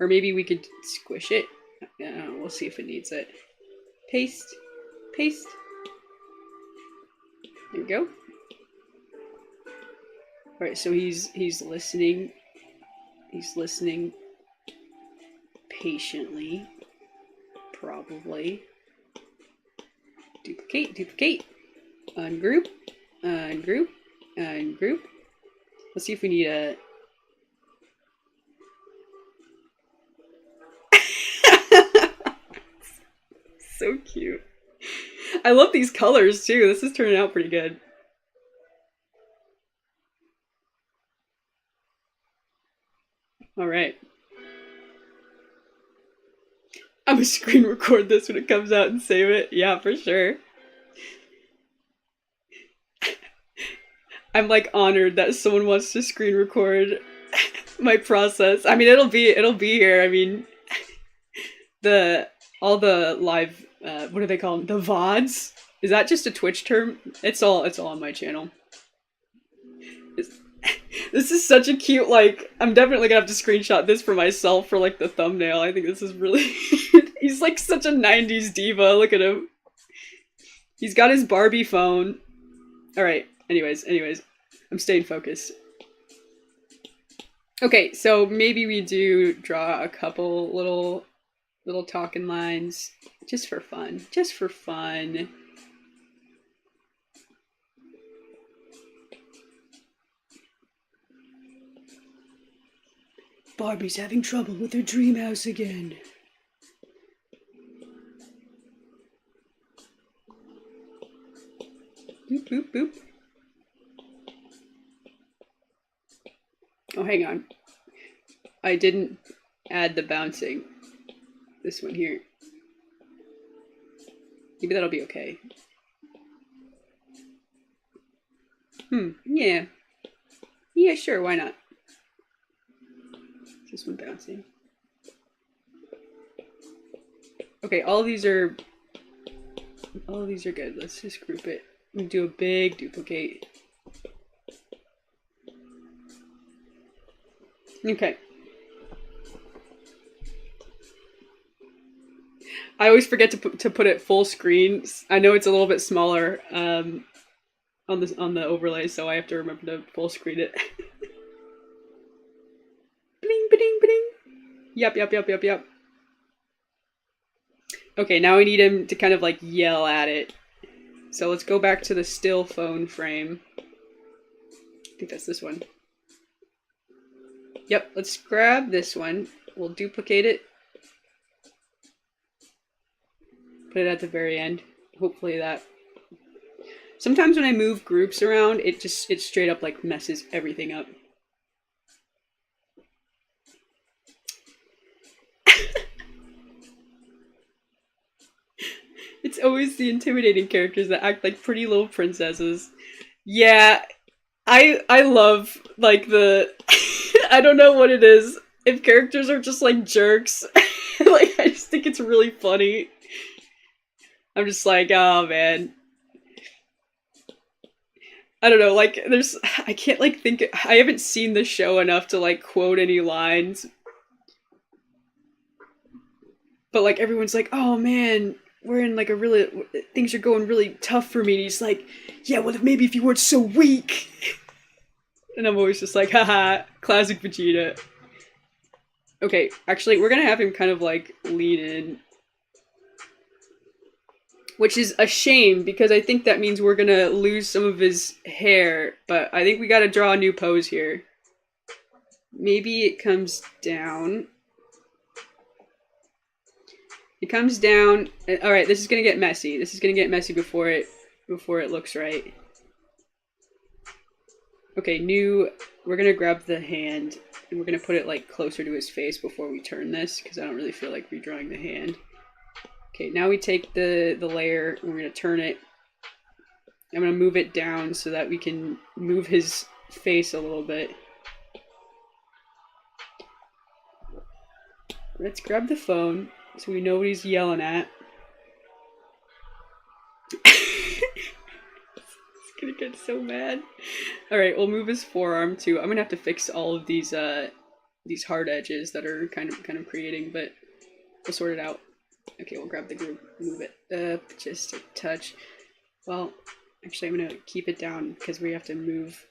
Speaker 1: Or maybe we could squish it. We'll see if it needs it. Paste. Paste. There we go. Alright, so he's listening. He's listening patiently. Probably. Duplicate, duplicate. Ungroup, ungroup, ungroup. Let's see if we need a... So cute. I love these colors too. This is turning out pretty good. All right. I'm gonna screen record this when it comes out and save it. Yeah, for sure. I'm like honored that someone wants to screen record my process. I mean, it'll be here. I mean, all the live what do they call them? The VODs? Is that just a Twitch term? It's all on my channel. This is such a cute, like, I'm definitely gonna have to screenshot this for myself for like the thumbnail. I think this is really he's like such a 90s diva. Look at him. He's got his Barbie phone. Alright, anyways, I'm staying focused. Okay, so maybe we do draw a couple little talking lines just for fun. Just for fun. Barbie's having trouble with her dream house again. Boop, boop, boop. Oh, hang on. I didn't add the bouncing. This one here. Maybe that'll be okay. Yeah. Yeah, sure, why not? This one bouncing. Okay, all of these are good. Let's just group it. We do a big duplicate. Okay. I always forget to put it full screen. I know it's a little bit smaller on the overlay, so I have to remember to full screen it. Bling, bling, bling. Yep. Okay, now we need him to kind of like yell at it. So let's go back to the still phone frame. I think that's this one. Yep, let's grab this one. We'll duplicate it. Put it at the very end. Hopefully that... Sometimes when I move groups around, it straight up like messes everything up. It's always the intimidating characters that act like pretty little princesses. Yeah, I love like the I don't know what it is. If characters are just like jerks, like I just think it's really funny. I'm just like, oh man. I don't know, like there's I can't like think I haven't seen the show enough to like quote any lines. But like everyone's like, "Oh man, we're in like a really things are going really tough for me." And he's like, "Yeah, well maybe if you weren't so weak." And I'm always just like, haha, classic Vegeta. Okay, actually, we're gonna have him kind of like lean in. Which is a shame, because I think that means we're gonna lose some of his hair, but I think we gotta draw a new pose here. Maybe it comes down. It comes down. Alright, this is gonna get messy. This is gonna get messy before it looks right. Okay, we're gonna grab the hand, and we're gonna put it like closer to his face before we turn this, because I don't really feel like redrawing the hand. Okay, now we take the layer, and we're gonna turn it. I'm gonna move it down so that we can move his face a little bit. Let's grab the phone so we know what he's yelling at. It's gonna get so mad. Alright, we'll move his forearm too. I'm gonna have to fix all of these hard edges that are kind of creating, but we'll sort it out. Okay, we'll grab the group, move it up just a touch. Well, actually I'm gonna keep it down because we have to move.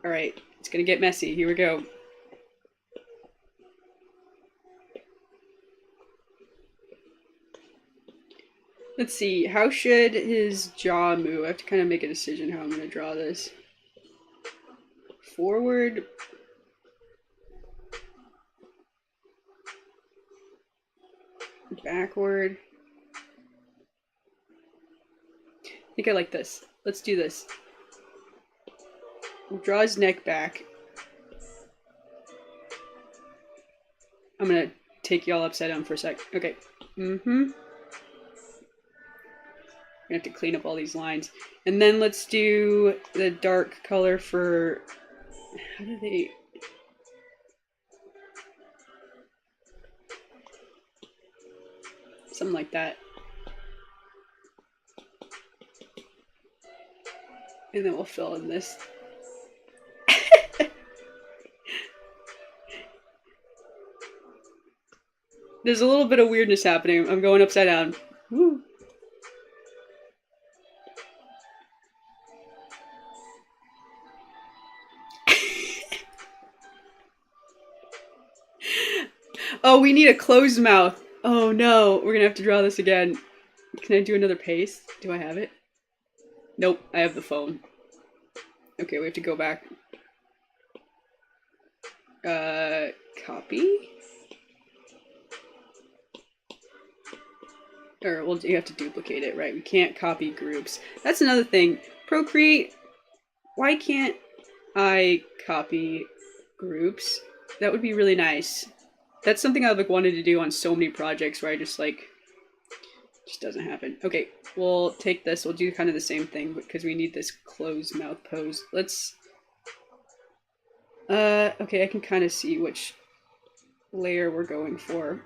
Speaker 1: Alright, it's gonna get messy. Here we go. Let's see, how should his jaw move? I have to kind of make a decision how I'm gonna draw this. Forward. Backward. I think I like this. Let's do this. We'll draw his neck back. I'm gonna take y'all upside down for a sec. Okay. Mm-hmm. We have to clean up all these lines. And then let's do the dark color for... How do they... Something like that. And then we'll fill in this. There's a little bit of weirdness happening. I'm going upside down. Woo. Oh, we need a closed mouth. Oh no, we're gonna have to draw this again. Can I do another paste? Do I have it? Nope, I have the phone. Okay, we have to go back. Copy? Or, well, you have to duplicate it, right? We can't copy groups. That's another thing. Procreate, why can't I copy groups? That would be really nice. That's something I've like wanted to do on so many projects where I just like, just doesn't happen. Okay, we'll take this. We'll do kind of the same thing because we need this closed mouth pose. Let's Okay, I can kind of see which layer we're going for.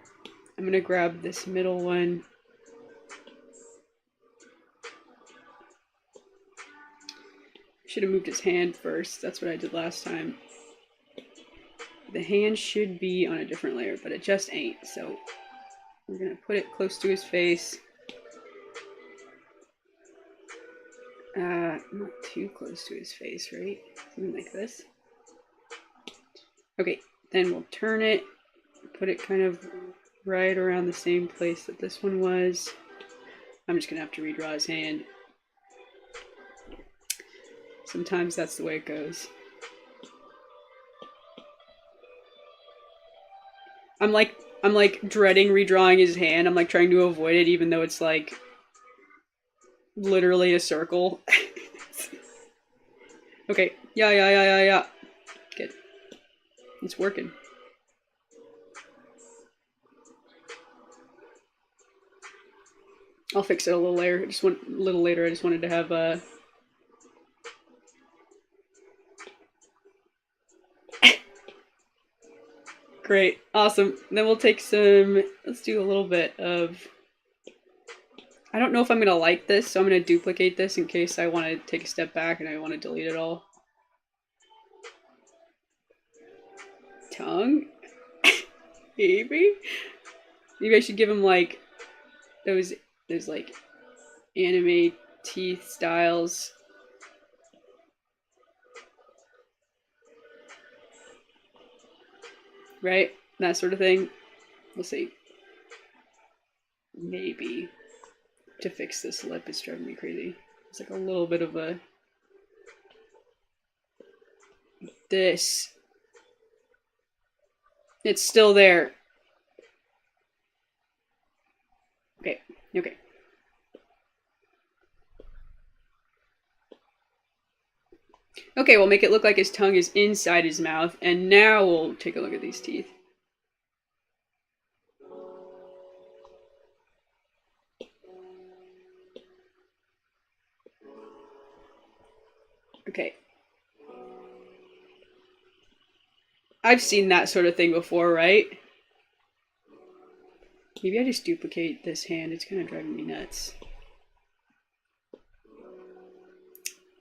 Speaker 1: I'm gonna grab this middle one. Should have moved his hand first. That's what I did last time. The hand should be on a different layer, but it just ain't. So we're gonna put it close to his face. Not too close to his face, right? Something like this. Okay, then we'll turn it, put it kind of right around the same place that this one was. I'm just gonna have to redraw his hand. Sometimes that's the way it goes. I'm like dreading redrawing his hand. I'm like trying to avoid it, even though it's like literally a circle. Okay, yeah. Good. It's working. I'll fix it a little later. I just wanted to have Great, awesome. Then we'll take some. Let's do a little bit of. I don't know if I'm gonna like this, so I'm gonna duplicate this in case I want to take a step back and I want to delete it all. Tongue? Maybe I should give him like those like anime teeth styles. Right? That sort of thing. We'll see. Maybe. To fix this lip, it's driving me crazy. It's like a little bit of a... This. It's still there. Okay. Okay, we'll make it look like his tongue is inside his mouth, and now we'll take a look at these teeth. Okay. I've seen that sort of thing before, right? Maybe I just duplicate this hand. It's kind of driving me nuts.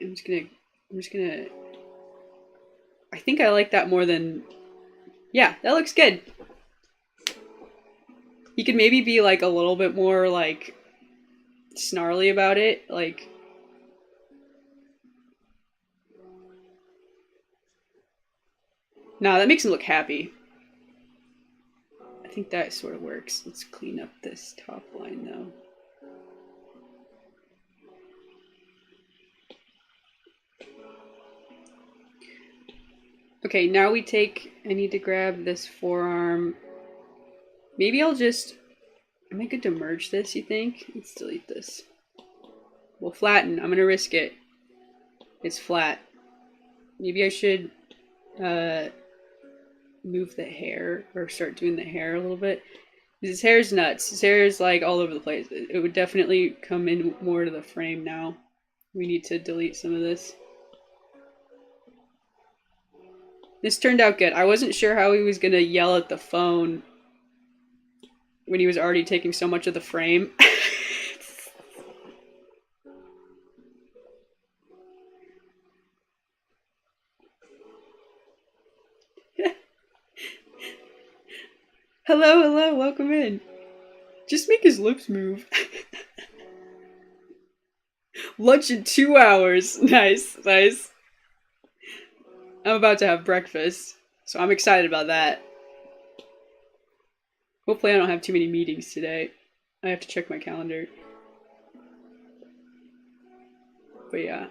Speaker 1: I'm just gonna... I think I like that more than... Yeah, that looks good. You could maybe be like a little bit more like snarly about it, like... Nah, that makes him look happy. I think that sort of works. Let's clean up this top line though. Okay, now we take... I need to grab this forearm. Maybe I'll just... Am I good to merge this, you think? Let's delete this. We'll flatten. I'm gonna risk it. It's flat. Maybe I should move the hair, or start doing the hair a little bit. His hair's nuts. His hair is like all over the place. It would definitely come in more to the frame now. We need to delete some of this. This turned out good. I wasn't sure how he was gonna yell at the phone when he was already taking so much of the frame. Hello, welcome in. Just make his lips move. Lunch in 2 hours. Nice. I'm about to have breakfast, so I'm excited about that. Hopefully I don't have too many meetings today. I have to check my calendar. But yeah.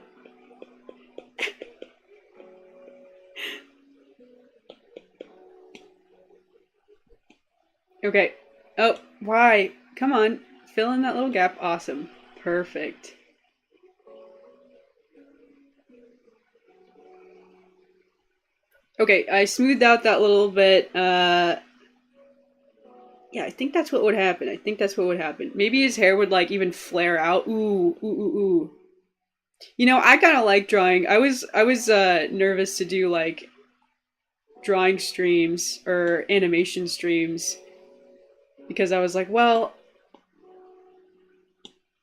Speaker 1: Okay. Oh, why? Come on. Fill in that little gap. Awesome. Perfect. Okay, I smoothed out that little bit. Yeah, I think that's what would happen. Maybe his hair would like even flare out. Ooh. You know, I kind of like drawing. I was nervous to do like drawing streams or animation streams because I was like, well,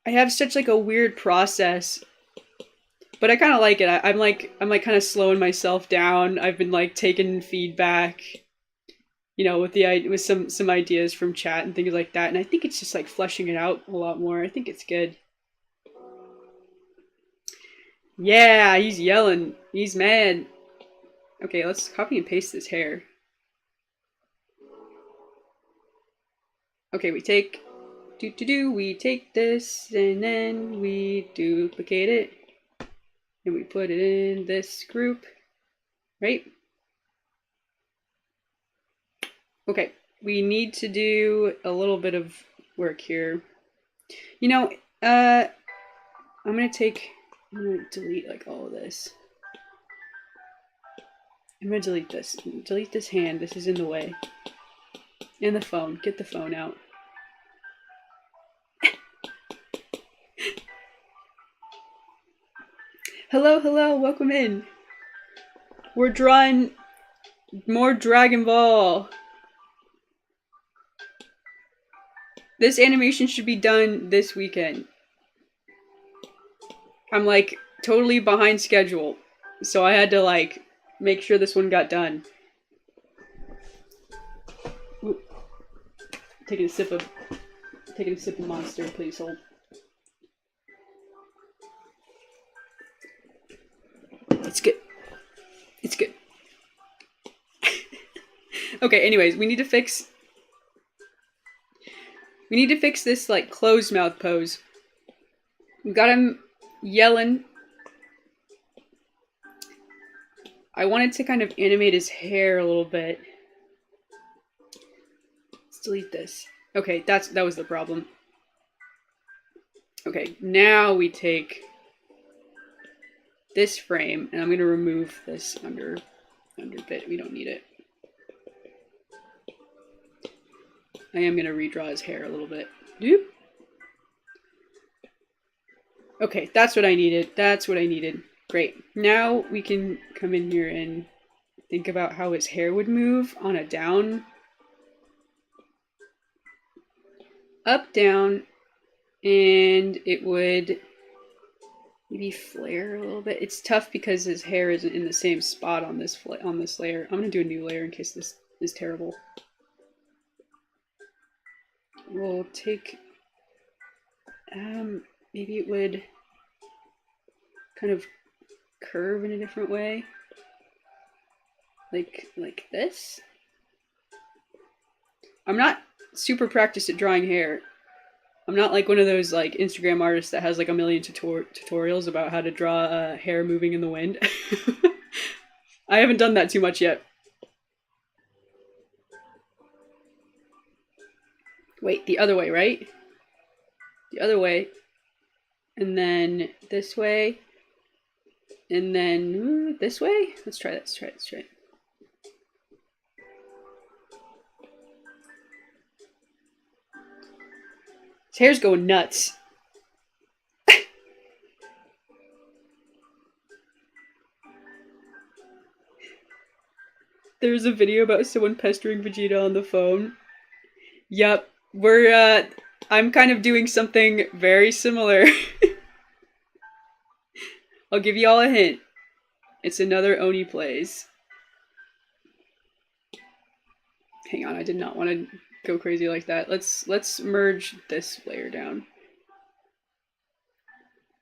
Speaker 1: I have such like a weird process, but I kind of like it. I'm like kind of slowing myself down. I've been like taking feedback, you know, with some ideas from chat and things like that, and I think it's just like fleshing it out a lot more. I think it's good. Yeah, he's yelling. He's mad. Okay, let's copy and paste this hair. Okay, we take we take this and then we duplicate it and we put it in this group, right? Okay, we need to do a little bit of work here. You know, I'm gonna delete like all of this. I'm gonna delete this. Delete this hand. This is in the way. And the phone. Get the phone out. Hello, hello, welcome in. We're drawing more Dragon Ball. This animation should be done this weekend. I'm like totally behind schedule, so I had to like make sure this one got done. Ooh. Taking a sip of Monster, please hold. It's good. It's good. Okay, anyways, we need to fix this like closed mouth pose. We got him yelling. I wanted to kind of animate his hair a little bit. Let's delete this. Okay, that was the problem. Okay, now we take this frame, and I'm going to remove this under bit. We don't need it. I am going to redraw his hair a little bit. Doop. Okay, that's what I needed. That's what I needed. Great. Now we can come in here and think about how his hair would move on a down, up, down, and it would maybe flare a little bit. It's tough because his hair isn't in the same spot on this layer. I'm gonna do a new layer in case this is terrible. We'll take, maybe it would kind of curve in a different way, like this. I'm not super practiced at drawing hair. I'm not like one of those like Instagram artists that has like a million tutorials about how to draw hair moving in the wind. I haven't done that too much yet. Wait, the other way, right? The other way. And then this way. And then this way? Let's try that. Let's try it. His hair's going nuts. There's a video about someone pestering Vegeta on the phone. Yep, I'm kind of doing something very similar. I'll give you all a hint. It's another Oni plays. Hang on, I did not want to go crazy like that. Let's merge this layer down.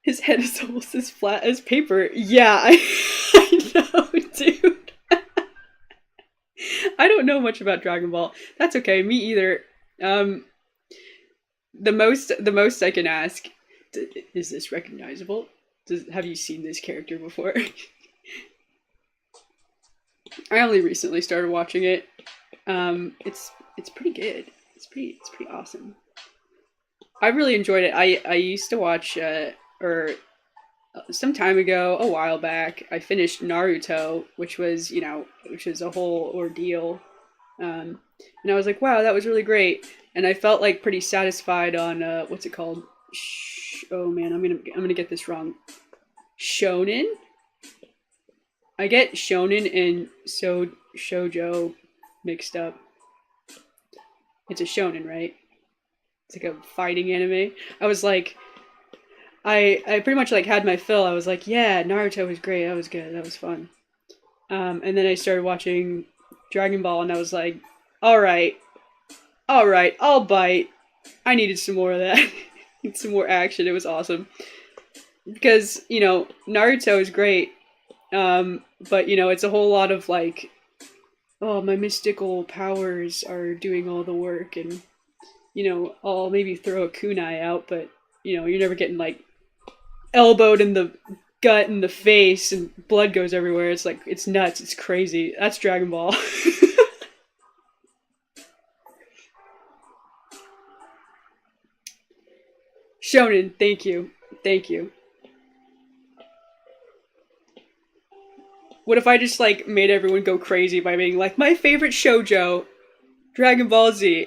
Speaker 1: His head is almost as flat as paper. Yeah, I know, dude. I don't know much about Dragon Ball. That's okay, me either. The most I can ask, is this recognizable? Have you seen this character before? I only recently started watching it. It's pretty good. It's pretty awesome. I really enjoyed it. I used to watch or some time ago, a while back, I finished Naruto, which was a whole ordeal. And I was like, wow, that was really great. And I felt like pretty satisfied on what's it called? Oh man, I'm gonna get this wrong. Shonen. I get shonen and shoujo mixed up. It's a shonen, right? It's like a fighting anime. I was like, I pretty much like had my fill. I was like, yeah, Naruto was great. That was good. That was fun. And then I started watching Dragon Ball, and I was like, all right, I'll bite. I needed some more of that. Need some more action. It was awesome because Naruto is great, but it's a whole lot of like, oh, my mystical powers are doing all the work, and I'll maybe throw a kunai out, but you're never getting like elbowed in the gut and the face and blood goes everywhere. It's like, it's nuts. It's crazy. That's Dragon Ball. Shonen, thank you. Thank you. What if I just like made everyone go crazy by being like, my favorite shoujo, Dragon Ball Z.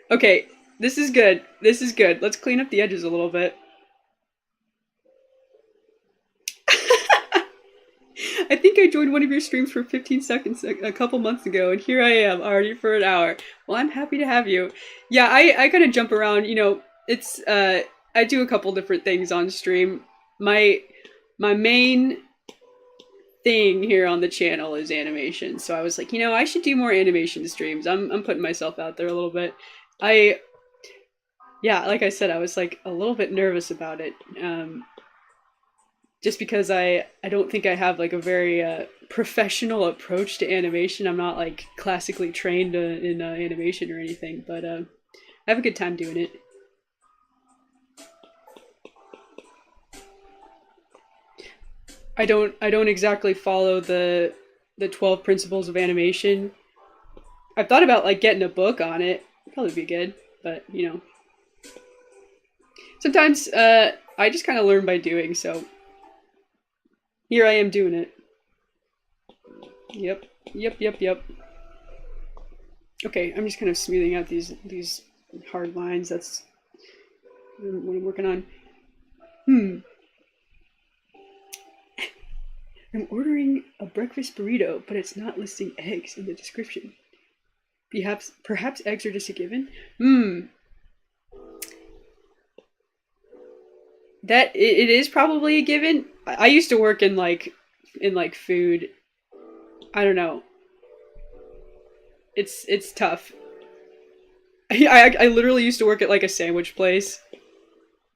Speaker 1: Okay, this is good. This is good. Let's clean up the edges a little bit. I think I joined one of your streams for 15 seconds a couple months ago, and here I am already for an hour. Well, I'm happy to have you. Yeah, I kind of jump around. It's I do a couple different things on stream. My main thing here on the channel is animation, so I was like, I should do more animation streams. I'm putting myself out there a little bit. Yeah, like I said, I was like a little bit nervous about it. Just because I don't think I have like a very professional approach to animation. I'm not like classically trained in animation or anything, but I have a good time doing it. I don't exactly follow the 12 principles of animation. I've thought about like getting a book on it. Probably be good, but sometimes I just kind of learn by doing, so here I am doing it. Yep. Okay, I'm just kind of smoothing out these hard lines. That's what I'm working on. I'm ordering a breakfast burrito, but it's not listing eggs in the description. Perhaps eggs are just a given? That it is probably a given. I used to work in like food. I don't know. It's tough. I literally used to work at like a sandwich place.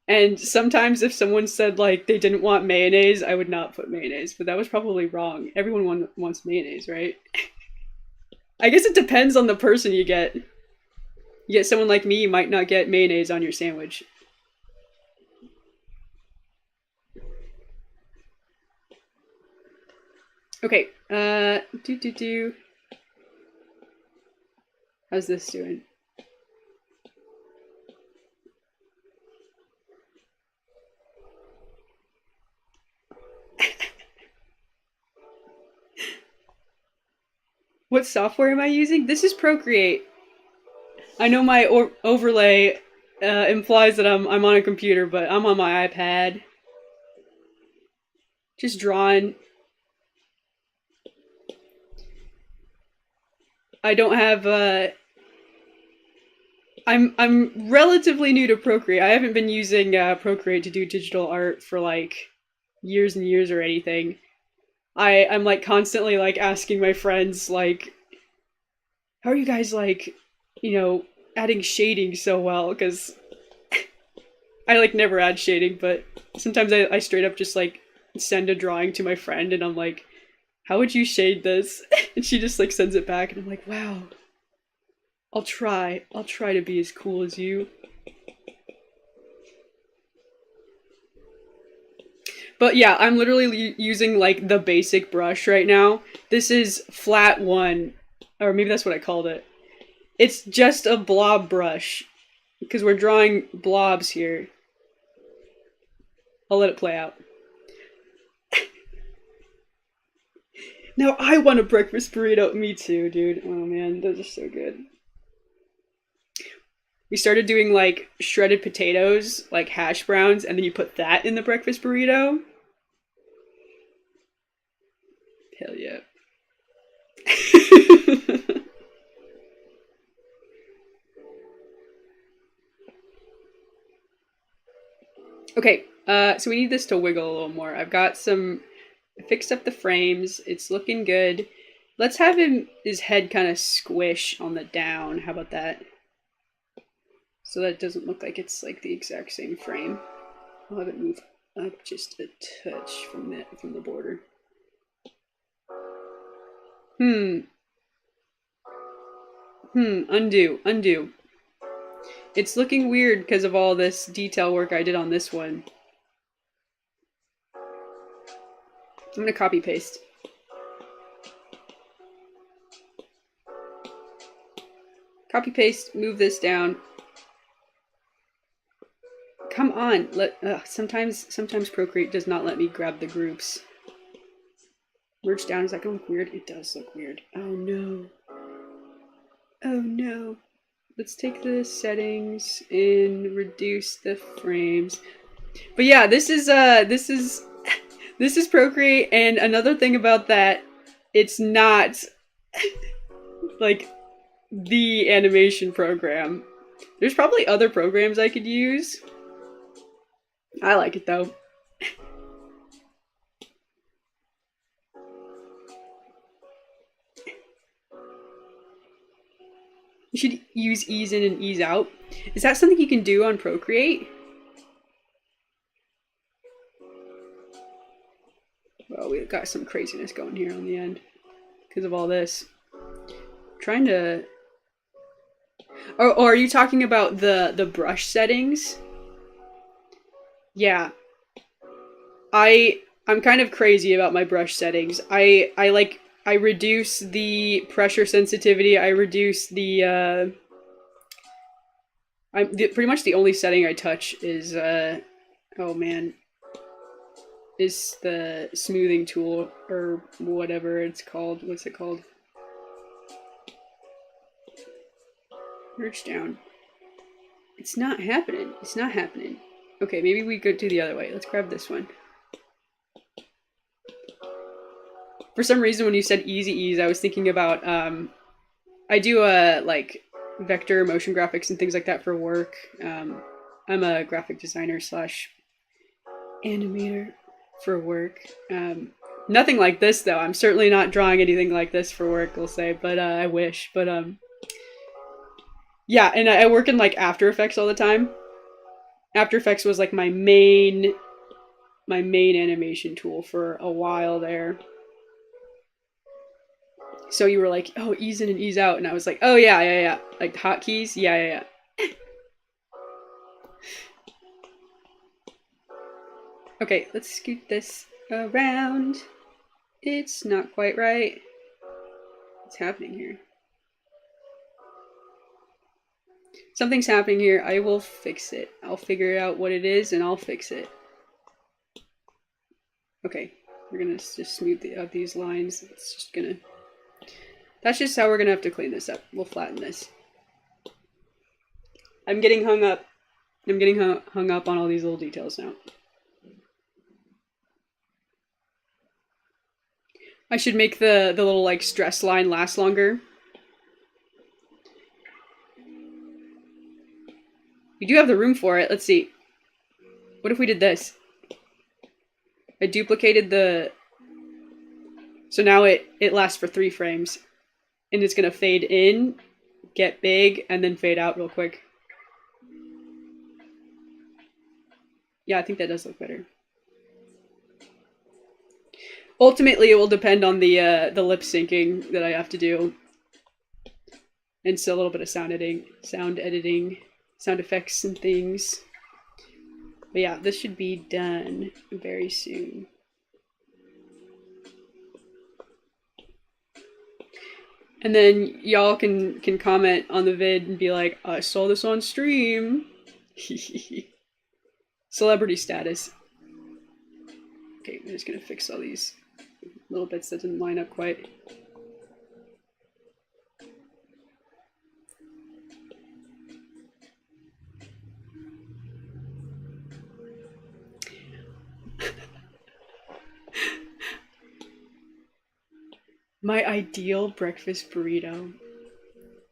Speaker 1: And sometimes if someone said like they didn't want mayonnaise, I would not put mayonnaise, but that was probably wrong. Everyone wants mayonnaise, right? I guess it depends on the person you get. You get someone like me, you might not get mayonnaise on your sandwich. Okay, how's this doing? What software am I using? This is Procreate. I know my overlay implies that I'm on a computer, but I'm on my iPad. Just drawing. I don't have I'm relatively new to Procreate. I haven't been using Procreate to do digital art for like years and years or anything. I'm like constantly like asking my friends like, how are you guys like, adding shading so well? Because I like never add shading, but sometimes I straight up just like send a drawing to my friend and I'm like, how would you shade this? And she just like sends it back and I'm like, wow. I'll try to be as cool as you. But yeah, I'm literally using like the basic brush right now. This is flat 1, or maybe that's what I called it. It's just a blob brush because we're drawing blobs here. I'll let it play out. Now I want a breakfast burrito. Me too, dude. Oh man, those are so good. We started doing like shredded potatoes, like hash browns, and then you put that in the breakfast burrito. Hell yeah. Okay, so we need this to wiggle a little more. I've got some, I fixed up the frames. It's looking good. Let's have his head kind of squish on the down. How about that? So that it doesn't look like it's like the exact same frame. I'll have it move up just a touch from the border. Undo. It's looking weird because of all this detail work I did on this one. I'm gonna copy paste. Copy paste, move this down. Come on, sometimes Procreate does not let me grab the groups. Merge down, is that gonna look weird? It does look weird. Oh no. Oh no. Let's take the settings and reduce the frames. But yeah, this is Procreate, and another thing about that, it's not like the animation program. There's probably other programs I could use. I like it though. You should use ease in and ease out. Is that something you can do on Procreate? Well, we've got some craziness going here on the end because of all this. Trying to... Or are you talking about the brush settings? Yeah. I'm kind of crazy about my brush settings. I reduce the pressure sensitivity. I reduce the pretty much the only setting I touch is oh man, is the smoothing tool or whatever it's called. What's it called? Merge down. It's not happening. It's not happening. Okay, maybe we go to the other way. Let's grab this one. For some reason, when you said easy ease, I was thinking about I do like vector motion graphics and things like that for work. I'm a graphic designer slash animator for work. Nothing like this though. I'm certainly not drawing anything like this for work, we'll say, but I wish. But yeah, and I work in like After Effects all the time. After Effects was like my main animation tool for a while there. So you were like, oh, ease in and ease out, and I was like, oh yeah. Like hotkeys, yeah. Okay, let's scoot this around. It's not quite right. What's happening here? Something's happening here. I will fix it. I'll figure out what it is and I'll fix it. Okay, we're gonna just smooth out these lines. It's just gonna... That's just how we're gonna have to clean this up. We'll flatten this. I'm getting hung up. I'm getting hung up on all these little details now. I should make the little like stress line last longer. We do have the room for it. Let's see. What if we did this? I duplicated the... So now it lasts for 3 frames. And it's gonna fade in, get big, and then fade out real quick. Yeah, I think that does look better. Ultimately, it will depend on the lip syncing that I have to do. And still a little bit of sound editing, sound effects and things. But yeah, this should be done very soon. And then y'all can comment on the vid and be like, I saw this on stream. Celebrity status. Okay, I'm just gonna fix all these little bits that didn't line up quite. My ideal breakfast burrito.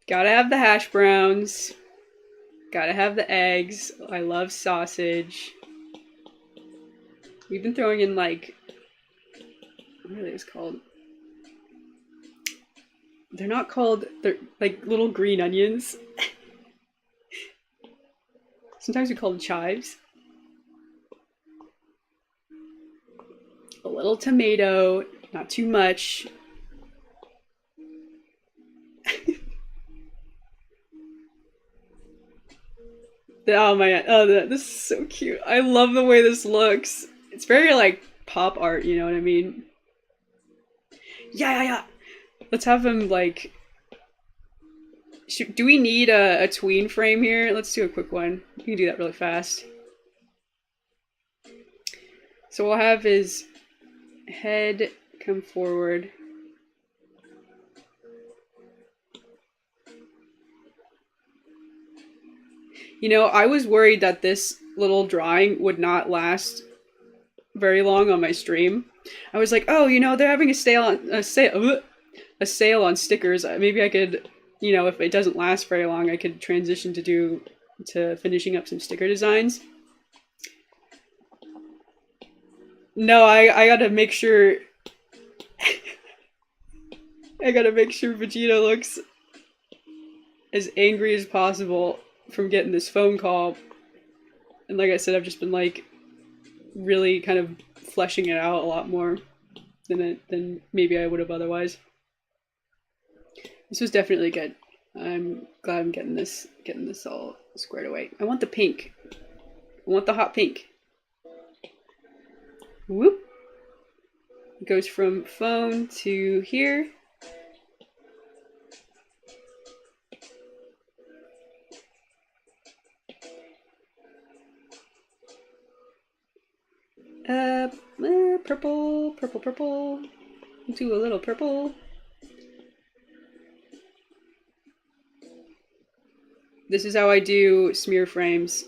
Speaker 1: Gotta have the hash browns. Gotta have the eggs. I love sausage. We've been throwing in like, what are these called? They're not called, they're like little green onions. Sometimes we call them chives. A little tomato, not too much. Oh my, oh, this is so cute. I love the way this looks. It's very like pop art, you know what I mean? Yeah. Let's have him like, do we need a tween frame here? Let's do a quick one. You can do that really fast. So we'll have his head come forward. You know, I was worried that this little drawing would not last very long on my stream. I was like, oh, you know, they're having a sale on stickers. Maybe I could, you know, if it doesn't last very long, I could transition to finishing up some sticker designs. No, I gotta make sure I gotta make sure Vegeta looks as angry as possible from getting this phone call. And like I said, I've just been like really kind of fleshing it out a lot more than maybe I would have otherwise. This was definitely good. I'm glad I'm getting this all squared away. I want the pink. I want the hot pink. Whoop. It goes from phone to here. Purple. Do a little purple. This is how I do smear frames.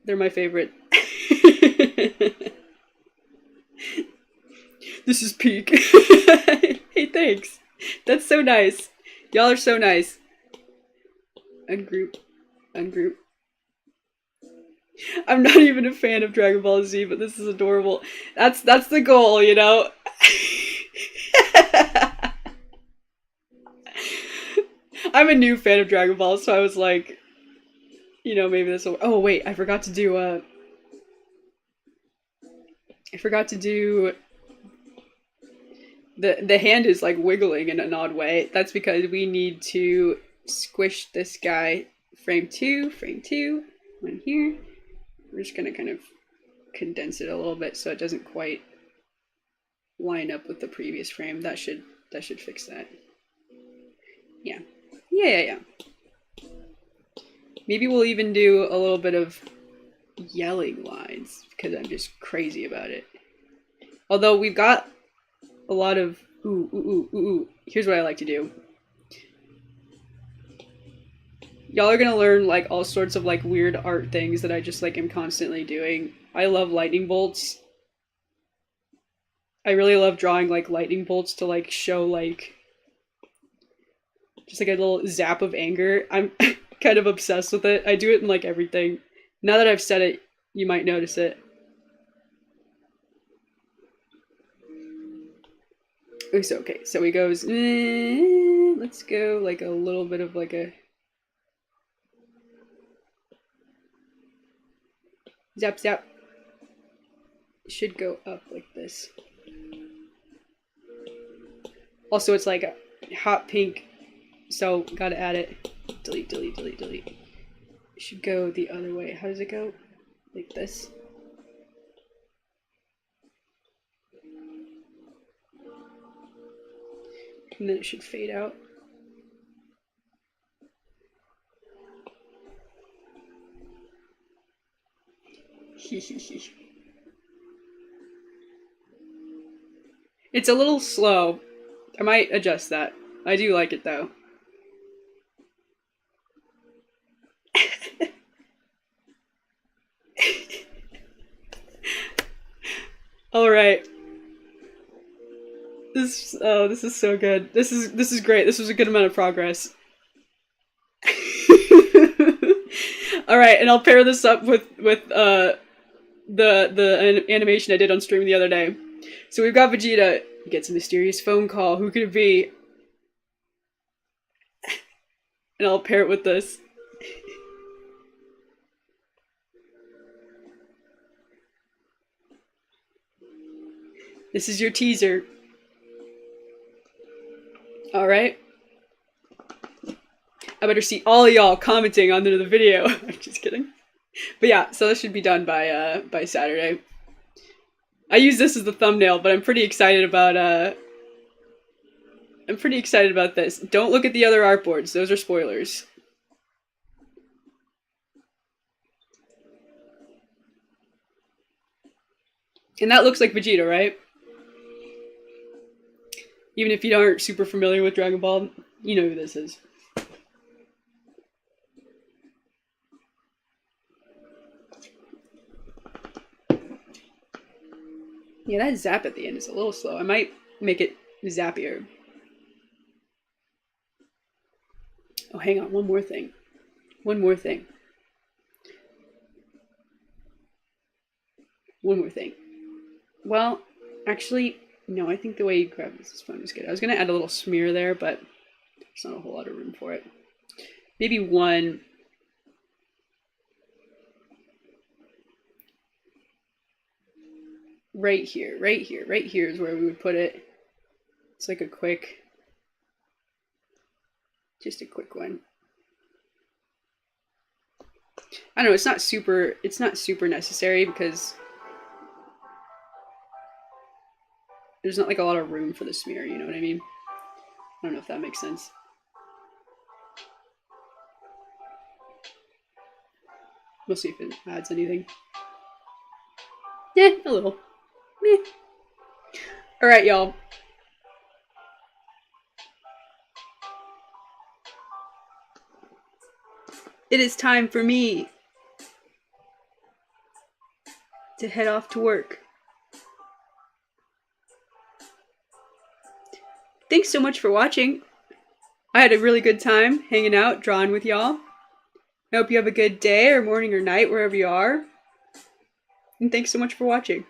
Speaker 1: They're my favorite. This is peak. Hey, thanks. That's so nice. Y'all are so nice. Ungroup. I'm not even a fan of Dragon Ball Z, but this is adorable. That's the goal, you know? I'm a new fan of Dragon Ball, so I was like, you know, maybe this will... Oh, wait, I forgot to do, The hand is, like, wiggling in an odd way. That's because we need to squish this guy. Frame two, one here. We're just gonna kind of condense it a little bit so it doesn't quite line up with the previous frame. That should fix that. Yeah. Maybe we'll even do a little bit of yelling lines because I'm just crazy about it. Although we've got a lot of ooh. Here's what I like to do. Y'all are gonna learn like all sorts of like weird art things that I just like am constantly doing. I love lightning bolts. I really love drawing like lightning bolts to like show like just like a little zap of anger. I'm kind of obsessed with it. I do it in like everything. Now that I've said it, you might notice it. Okay, so he goes, let's go like a little bit of like a zap. It should go up like this. Also, it's like a hot pink, so gotta add it. Delete. It should go the other way. How does it go? Like this. And then it should fade out. It's a little slow. I might adjust that. I do like it though. Alright. This is so good. This is great. This was a good amount of progress. Alright, and I'll pair this up with the animation I did on stream the other day. So we've got Vegeta. He gets a mysterious phone call. Who could it be? And I'll pair it with this. This is your teaser. Alright. I better see all of y'all commenting under the video. I'm just kidding. But yeah, so this should be done by Saturday. I use this as the thumbnail, but I'm pretty excited about this. Don't look at the other artboards. Those are spoilers. And that looks like Vegeta, right? Even if you aren't super familiar with Dragon Ball, you know who this is. Yeah, that zap at the end is a little slow. I might make it zappier. Oh, hang on. One more thing. One more thing. One more thing. Well, actually, no, I think the way you grab this phone is good. I was going to add a little smear there, but there's not a whole lot of room for it. Maybe one. Right here, right here, right here is where we would put it. It's like a quick, just a quick one. I don't know, it's not super necessary because there's not like a lot of room for the smear, you know what I mean? I don't know if that makes sense. We'll see if it adds anything. Yeah, a little. Meh. Alright, y'all. It is time for me to head off to work. Thanks so much for watching. I had a really good time hanging out, drawing with y'all. I hope you have a good day or morning or night wherever you are. And thanks so much for watching.